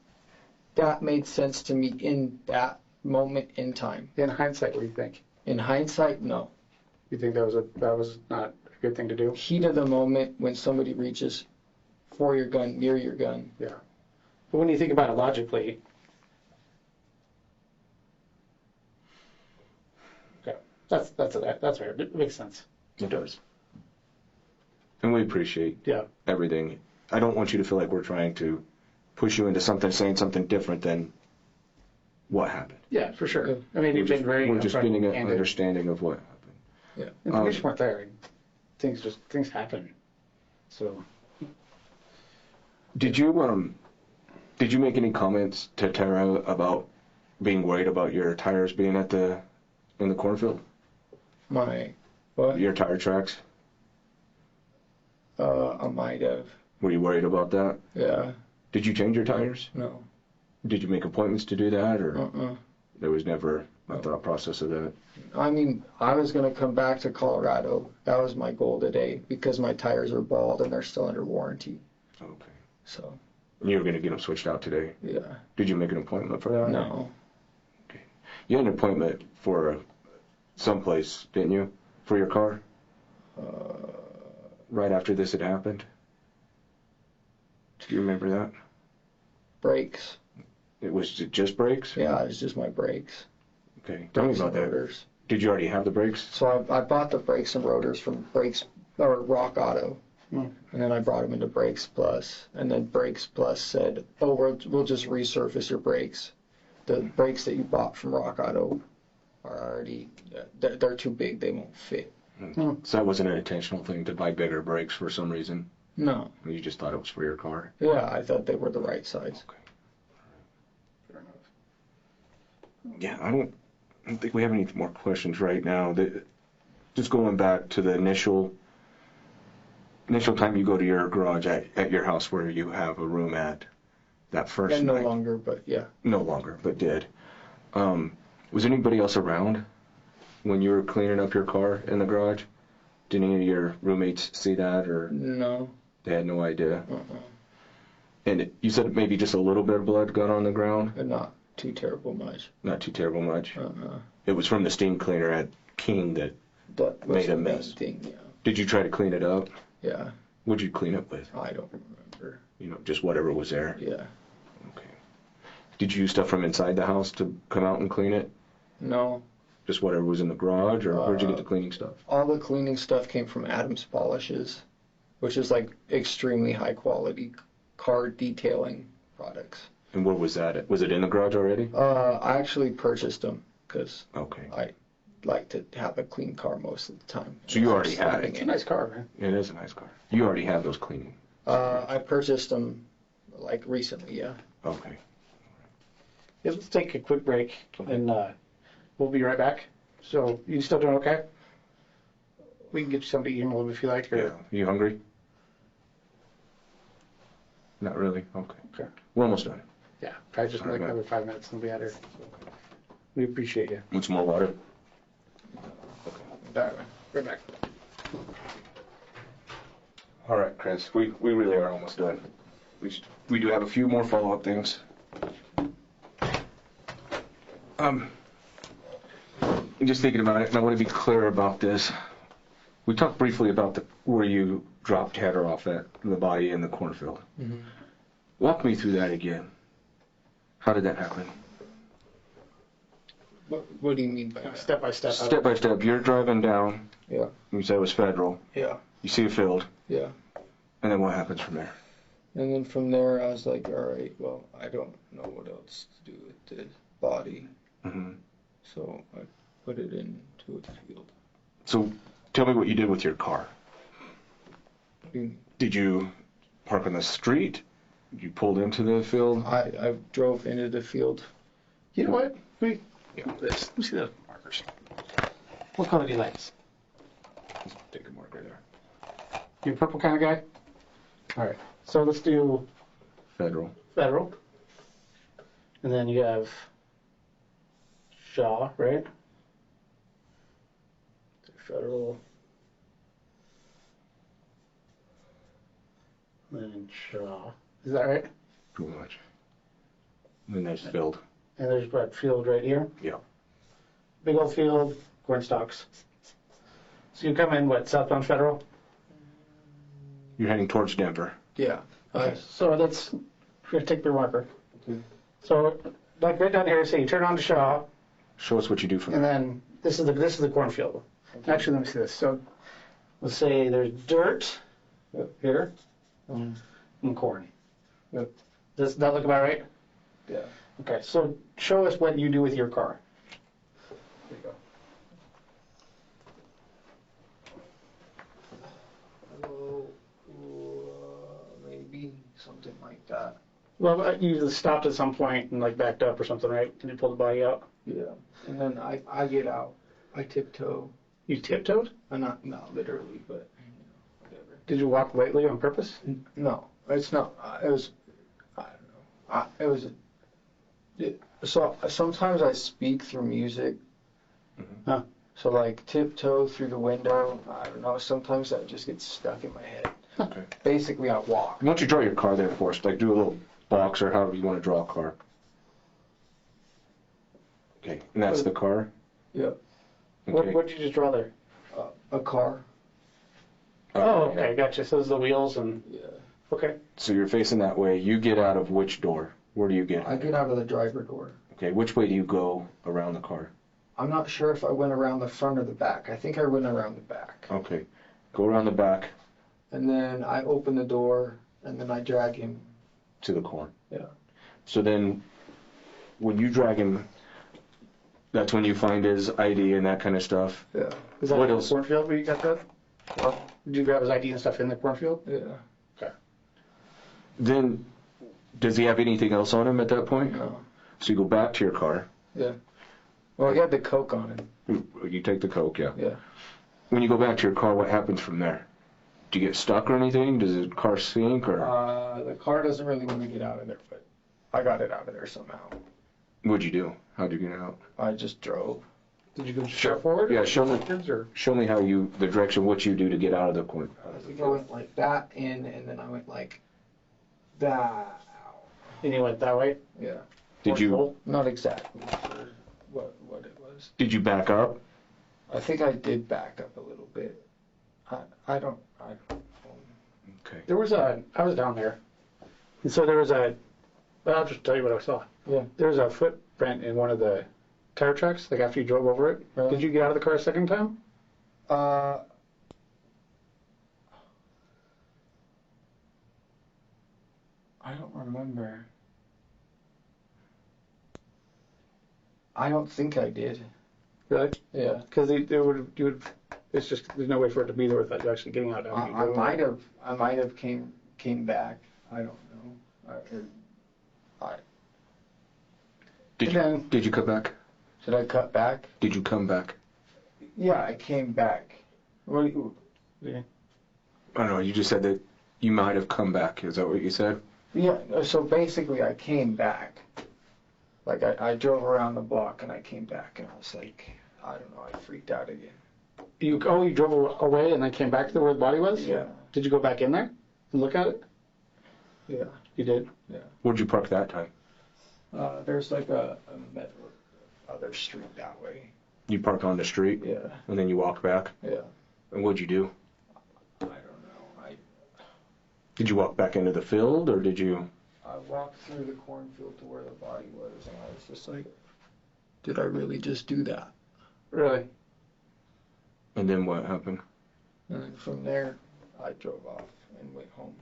made sense to me in that moment in time. In hindsight, what do you think? In hindsight, no. You think that was not a good thing to do? Heat of the moment when somebody reaches for your gun, near your gun. Yeah. But when you think about it logically, okay, that's fair. It makes sense. It does. And we appreciate Yeah. everything. I don't want you to feel like we're trying to push you into something, saying something different than what happened. Yeah, for sure. I mean, you've been very. We're just upfront getting an and candid. understanding of what happened. Yeah. Information weren't there. Things happen. So Did you make any comments to Tara about being worried about your tires being in the cornfield? My what? Your tire tracks? I might have. Were you worried about that? Yeah. Did you change your tires? No. Did you make appointments to do that, or Uh-uh. there was never a thought process of that? I mean, I was going to come back to Colorado. That was my goal today because my tires are bald and they're still under warranty. Okay. So, And you were going to get them switched out today. yeah. Did you make an appointment for that? No. You had an appointment for someplace, didn't you, for your car? Right after this had happened? Do you remember that? Brakes. It was just brakes? Yeah, it was just my brakes. Okay. Tell me Brakes about and that. rotors. Did you already have the brakes? So I bought the brakes and rotors from Rock Auto. Mm. And then I brought them into Brakes Plus. And then Brakes Plus said, oh, we'll just resurface your brakes. The brakes that you bought from Rock Auto are already, they're too big. They won't fit. So that wasn't an intentional thing to buy bigger brakes for some reason? No. You just thought it was for your car? Yeah, I thought they were the right size. Okay. fair enough. Yeah, I don't think we have any more questions right now. Just going back to the initial initial time you go to your garage at your house where you have a room at, that first And no night? longer, but yeah. No longer, but did. Was anybody else around when you were cleaning up your car in the garage? Did any of your roommates see that, or No. they had no idea? Uh-uh. And you said maybe just a little bit of blood got on the ground? But not too terrible much. Not too terrible much. Uh-uh. It was from the steam cleaner at King that That was made a the main mess. thing, yeah. Did you try to clean it up? Yeah. What'd you clean it with? I don't remember. You know, just whatever was there. Yeah. Okay. Did you use stuff from inside the house to come out and clean it? No. Just whatever was in the garage, or where'd you get the cleaning stuff? All the cleaning stuff came from Adams Polishes, which is like extremely high quality car detailing products. And where was that? Was it in the garage already? I actually purchased them because Okay. I like to have a clean car most of the time. So you already had it. It's a nice car, man. It is a nice car. You already have those cleaning. I purchased them like recently, yeah. Okay. Yeah, let's take a quick break, and we'll be right back. So, you still doing okay? We can get you something to eat in a little bit if you like. Or... Yeah. You hungry? Not really? Okay. Okay. We're almost done. Yeah, probably just like another 5 minutes and we'll be out here. We appreciate you. Want some more water? All right, right back. All right, Chris. We really are almost done. We do have a few more follow-up things. I'm just thinking about it, and I want to be clear about this. We talked briefly about where you dropped Hatter off at the body in the cornfield. Mm-hmm. Walk me through that again. How did that happen? What do you mean by that? Step by step. Step by step. You're driving down. Yeah. You said it was federal. Yeah. You see a field. Yeah. And then what happens from there? And then from there, I was like, all right, well, I don't know what else to do with the body. Mm-hmm. So I put it into a field. So tell me what you did with your car. What do you mean? Did you park on the street? You pulled into the field? I drove into the field. You know what? Yeah. Let me see the markers. What color do you like? Take a marker there. You a purple kind of guy? All right. So let's do Federal. federal. And then you have Shaw, right? Federal. Then Shaw. Is that right? Pretty much. And then there's field. And there's what, field right here? Yeah. Big old field, corn stalks. So you come in, what, southbound Federal? You're heading towards Denver. Yeah. So we're gonna take your marker. Okay. So, like right down here, say you turn on to Shaw, Show us what you do from and there. then this is the cornfield. Actually, let me see this. So, let's say there's dirt here and corn. Yep. Does that look about right? Yeah. Okay, so show us what you do with your car. There you go. Maybe something like that. Well, you just stopped at some point and like backed up or something, right? And you pulled the body out. Yeah. And then I get out. I tiptoe. You tiptoed? Not literally, but whatever. Did you walk lightly on purpose? No, it's not. It was. I don't know. It was. So sometimes I speak through music. Mm-hmm. Huh. So like tiptoe through the window. I don't know. Sometimes that just gets stuck in my head. Okay. Basically, I walk. Why don't you draw your car there for us? Like do a little box or however you want to draw a car. Okay. And that's the car? Yeah. Okay. What did you just draw there? A car. Oh, okay, gotcha. So those are the wheels and, Yeah. okay. So you're facing that way. You get out of which door? Where do you get? I get out of the driver door. Okay. Which way do you go around the car? I'm not sure if I went around the front or the back. I think I went around the back. Okay. Go around the back And then I open the door, and then I drag him. to the corn. Yeah. So then when you drag him, that's when you find his ID and that kind of stuff. Yeah. Is that What in the else? cornfield where you got that? What? Did you grab his ID and stuff in the cornfield? Yeah. Then does he have anything else on him at that point? No. So you go back to your car. Yeah. Well, he had the Coke on him. You take the Coke, yeah. Yeah. When you go back to your car, what happens from there? Do you get stuck or anything? Does the car sink or The car doesn't really want to get out of there, but I got it out of there somehow. what'd you do? How'd you get out? I just drove. Did you go straight forward? Yeah, show me. Backwards, or Show me how the direction, what you do to get out of the corn. I went like that in, and then I went like that out. and you went that way? Yeah. Did you Not exactly sure what it was. did you back up? I think I did back up a little bit. I don't. Okay. There was I was down there, and so there was I'll just tell you what I saw. Yeah. There was a footprint in one of the tire tracks, like after you drove over it. Really? Did you get out of the car a second time? I don't remember. I don't think I did. Really? Yeah. Because it's just, there's no way for it to be there without you actually getting out. I might have came back. I don't know. Did you come back? Did I cut back? Did you come back? Yeah, I came back. What? Yeah. I don't know. You just said that you might have come back. Is that what you said? Yeah. So basically, I came back. Like I drove around the block and I came back and I was like, I don't know. I freaked out again. You drove away and then came back to where the body was? Yeah. Did you go back in there and look at it? Yeah. You did? Where'd you park that time? There's like a other street that way. You parked on the street? Yeah. And then you walked back? Yeah. And what'd you do? I don't know. Did you walk back into the field or did you? I walked through the cornfield to where the body was, and I was just like, did I really just do that? Really? And then what happened? And then from there, I drove off and went home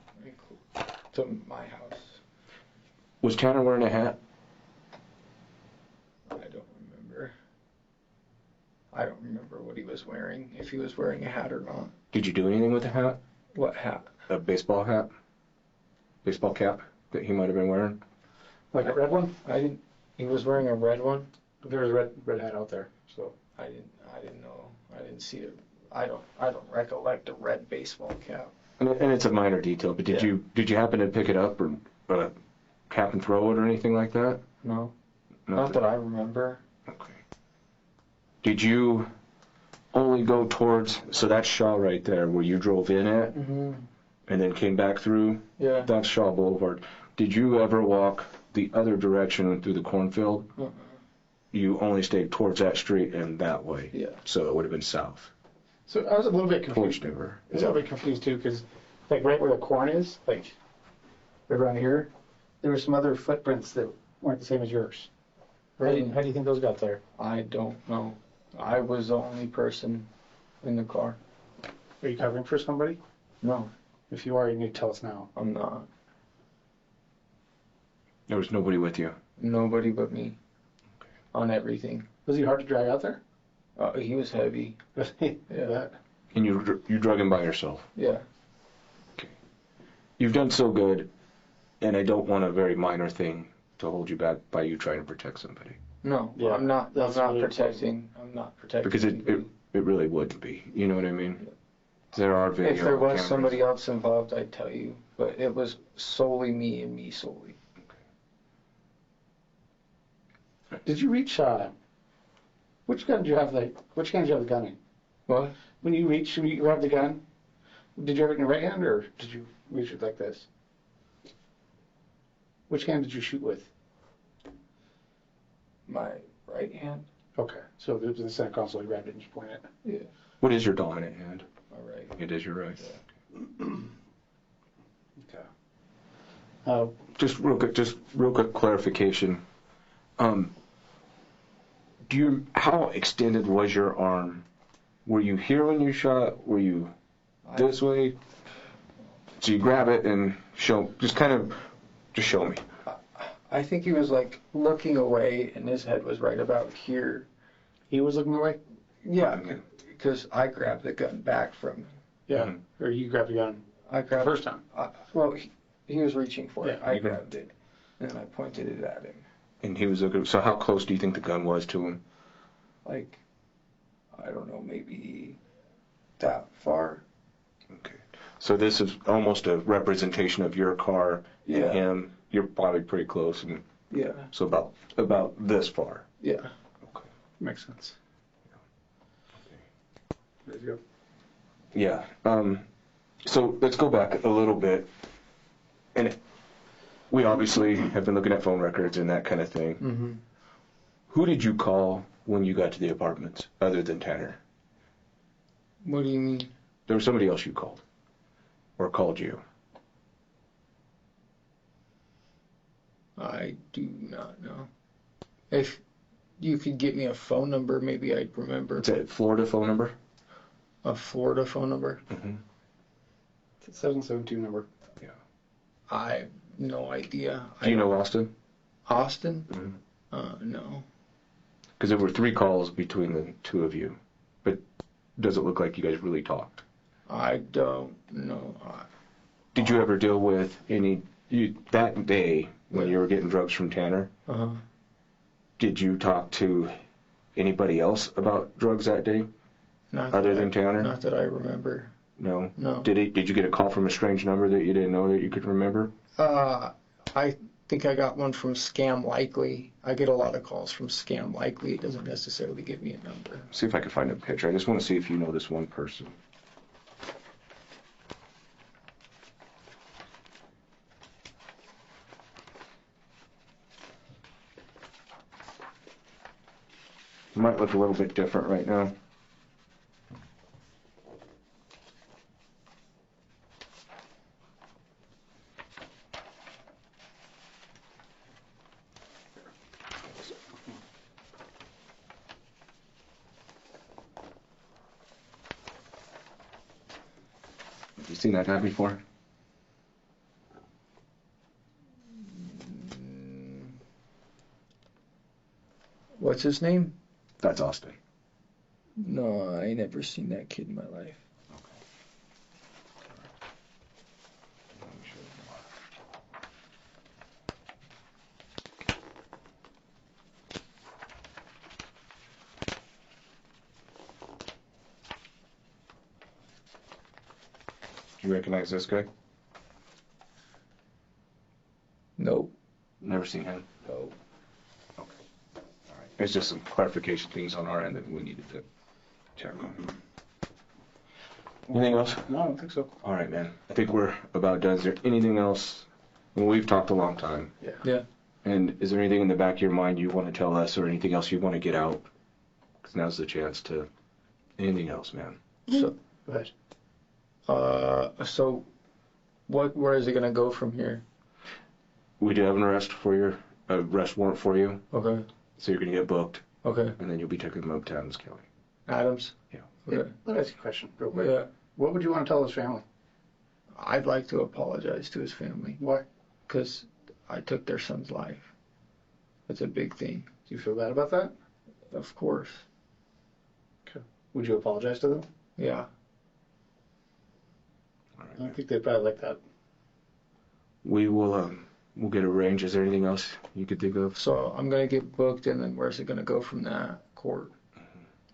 to my house. Was Tanner wearing a hat? I don't remember. I don't remember what he was wearing, if he was wearing a hat or not. Did you do anything with the hat? What hat? A baseball hat? Baseball cap that he might have been wearing? Like a red one? I didn't. He was wearing a red one. There was a red hat out there. So I didn't know. I didn't see it. I don't recollect a red baseball cap. And it's a minor detail, but did you happen to pick it up or cap and throw it or anything like that? No. Nothing. Not that I remember. Okay. Did you only go towards, so that's Shaw right there where you drove in at Mm-hmm. and then came back through? Yeah. That's Shaw Boulevard. Did you ever walk the other direction through the cornfield? Uh-uh. You only stayed towards that street and that way. Yeah. So it would have been south. So I was a little bit confused. Towards Denver. I was a little bit confused too, because like right where the corn is, like around here, there were some other footprints that weren't the same as yours. Right? How do you think those got there? I don't know. I was the only person in the car. Are you covering for somebody? No, If you are, you need to tell us now. I'm not. There was nobody with you. Nobody but me. On everything. Was he hard to drag out there? He was heavy. Yeah. That. And you drug him by yourself. Yeah. You've done so good, and I don't want a very minor thing to hold you back by you trying to protect somebody. No, Yeah, I'm not. I'm that's not really protecting. I'm not protecting. Because it anybody. really wouldn't be. You know what I mean? There are video If there was cameras. somebody else involved, I'd tell you. But it was solely me and me solely. Did you reach, which gun did you have which hand did you have the gun in? What? When you reach, you grab the gun, did you have it in your right hand or did you reach it like this? Which hand did you shoot with? My right hand. Okay, so it was in the center console, you grabbed it and you pointed it. Yeah. What is your dominant hand? My right. It is your right. Okay. Just real quick clarification. How extended was your arm? Were you here when you shot? Were you this way? So you grab it and show me. I think he was like looking away, and his head was right about here. He was looking away? Yeah, because I grabbed the gun back from him. Yeah. Mhm. Or you grabbed the gun I the grabbed. first time? Well, he was reaching for it. Yeah, I you can- grabbed it, and I pointed it at him. And he was looking. So how close do you think the gun was to him? Like, I don't know, maybe that far. Okay. So this is almost a representation of your car Yeah. and him. You're probably pretty close, and Yeah. so about this far. Yeah. Okay. Makes sense. There you go. Yeah. So let's go back a little bit, and we obviously have been looking at phone records and that kind of thing. Mm-hmm. Who did you call when you got to the apartments, other than Tanner? What do you mean? There was somebody else you called, or called you. I do not know. If you could get me a phone number, maybe I'd remember. It's a Florida phone number. A Florida phone number? Mm-hmm. It's a 772 number. I have no idea. Do you know Austin? Austin? Mm-hmm. No. Because there were 3 calls between the 2 of you, but does it look like you guys really talked? I don't know. Did you ever deal with that day when Yeah. you were getting drugs from Tanner? Uh-huh. Did you talk to anybody else about drugs that day, Not other that than I- Tanner? Not that I remember. No. No. Did you get a call from a strange number that you didn't know that you could remember? I think I got one from Scam Likely. I get a lot of calls from Scam Likely. It doesn't necessarily give me a number. See if I can find a picture. I just want to see if you know this one person. It might look a little bit different right now. Have you seen that guy before? What's his name? That's Austin. No, I ain't never seen that kid in my life. Do you recognize this guy? Nope. Never seen him. Nope. Okay. All right. It's just some clarification things on our end that we needed to check on. Anything else? No, I don't think so. All right, man. I think we're about done. Is there anything else? Well, we've talked a long time. Yeah. And is there anything in the back of your mind you want to tell us, or anything else you want to get out? Because now's the chance to. Anything else, man? So, Go ahead. so where is it gonna go from here? We do have an arrest warrant for you, Okay. so you're gonna get booked, Okay. and then you'll be taken up to Adams County. Adams? Yeah. Okay. Let me ask you a question real quick. Yeah. What would you want to tell his family? I'd like to apologize to his family Why? because I took their son's life. That's a big thing. Do you feel bad about that? Of course. Would you apologize to them? Yeah. All right, I man. think they'd probably like that. We will. We'll get arranged. Is there anything else you could think of? So I'm gonna get booked, and then where's it gonna go from that? Court.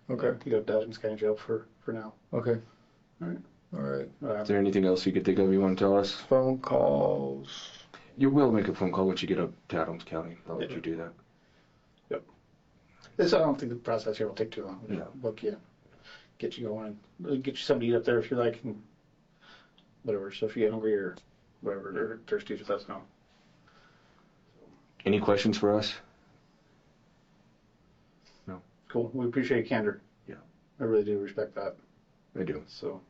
Okay. You go to Adams County Jail for now. Okay. All right. All right. Is there anything else you could think of you want to tell us? Phone calls. You will make a phone call once you get up to Adams County. I'll let you do that. I don't think the process here will take too long. We'll No. book you, get you going, and get you something to eat up there if you like, and whatever. So if you get hungry or whatever, or thirsty, just let us know. Any questions for us? Cool. We appreciate your candor. Yeah. I really do respect that. I do. So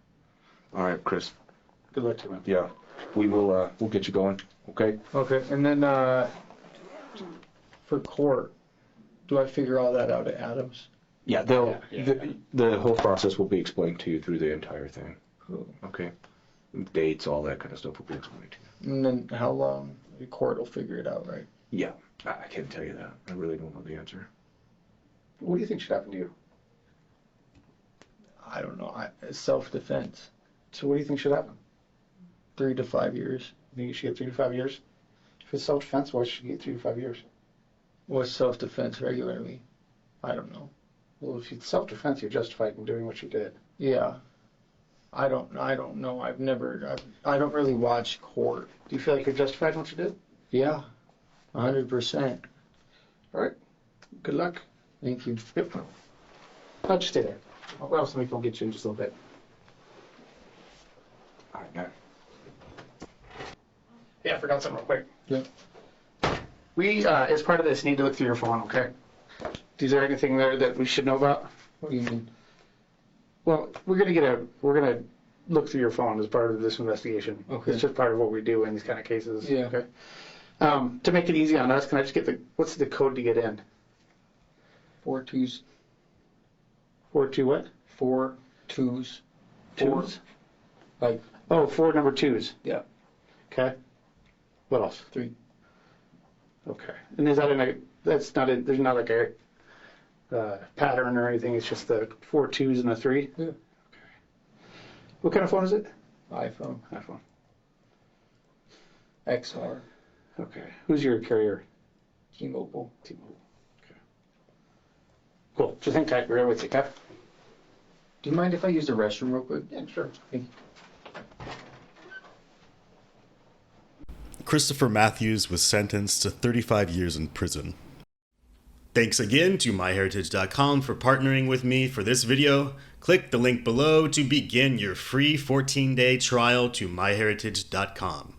All right, Chris. good luck to you, man. Yeah, we will. We'll get you going. Okay. Okay. And then for court, do I figure all that out at Adams? Yeah, they'll. Yeah. The whole process will be explained to you through the entire thing. Cool. Okay. Dates, all that kind of stuff will be explained to you. And then how long? The court will figure it out, right? Yeah, I can't tell you that. I really don't know the answer. What do you think should happen to you? I don't know. Self-defense. So what do you think should happen? 3 to 5 years. You think you should get 3 to 5 years? If it's self-defense, why should you get 3 to 5 years? What's self-defense regularly? I don't know. Well, if it's self-defense, you're justified in doing what you did. Yeah. I don't know. I don't really watch court. Do you feel like you're justified in what you did? Yeah, 100%. All right. Good luck. Thank you. Yep. I'll just stay there. What else will get you in just a little bit? All right, now. Yeah, I forgot something real quick. Yep. We, as part of this, need to look through your phone, okay? Is there anything there that we should know about? What do you mean? Well, we're gonna look through your phone as part of this investigation. Okay. It's just part of what we do in these kind of cases. Yeah. Okay. To make it easy on us, can I just get what's the code to get in? 4 2s. 4-2 what? 4 2s. Twos? Like, Oh, 4 number 2s. yeah, Okay. What else? 3. Okay. And is that there's not like a pattern or anything, it's just the 4 2s and a 3? Yeah. Okay. What kind of phone is it? iPhone. iPhone. XR. Okay. Who's your carrier? T-Mobile. T-Mobile. Okay. Cool. Just hang tight. We're right with you, okay? Do you mind if I use the restroom real quick? Yeah, sure. Thank you. Christopher Matthews was sentenced to 35 years in prison. Thanks again to MyHeritage.com for partnering with me for this video. Click the link below to begin your free 14-day trial to MyHeritage.com.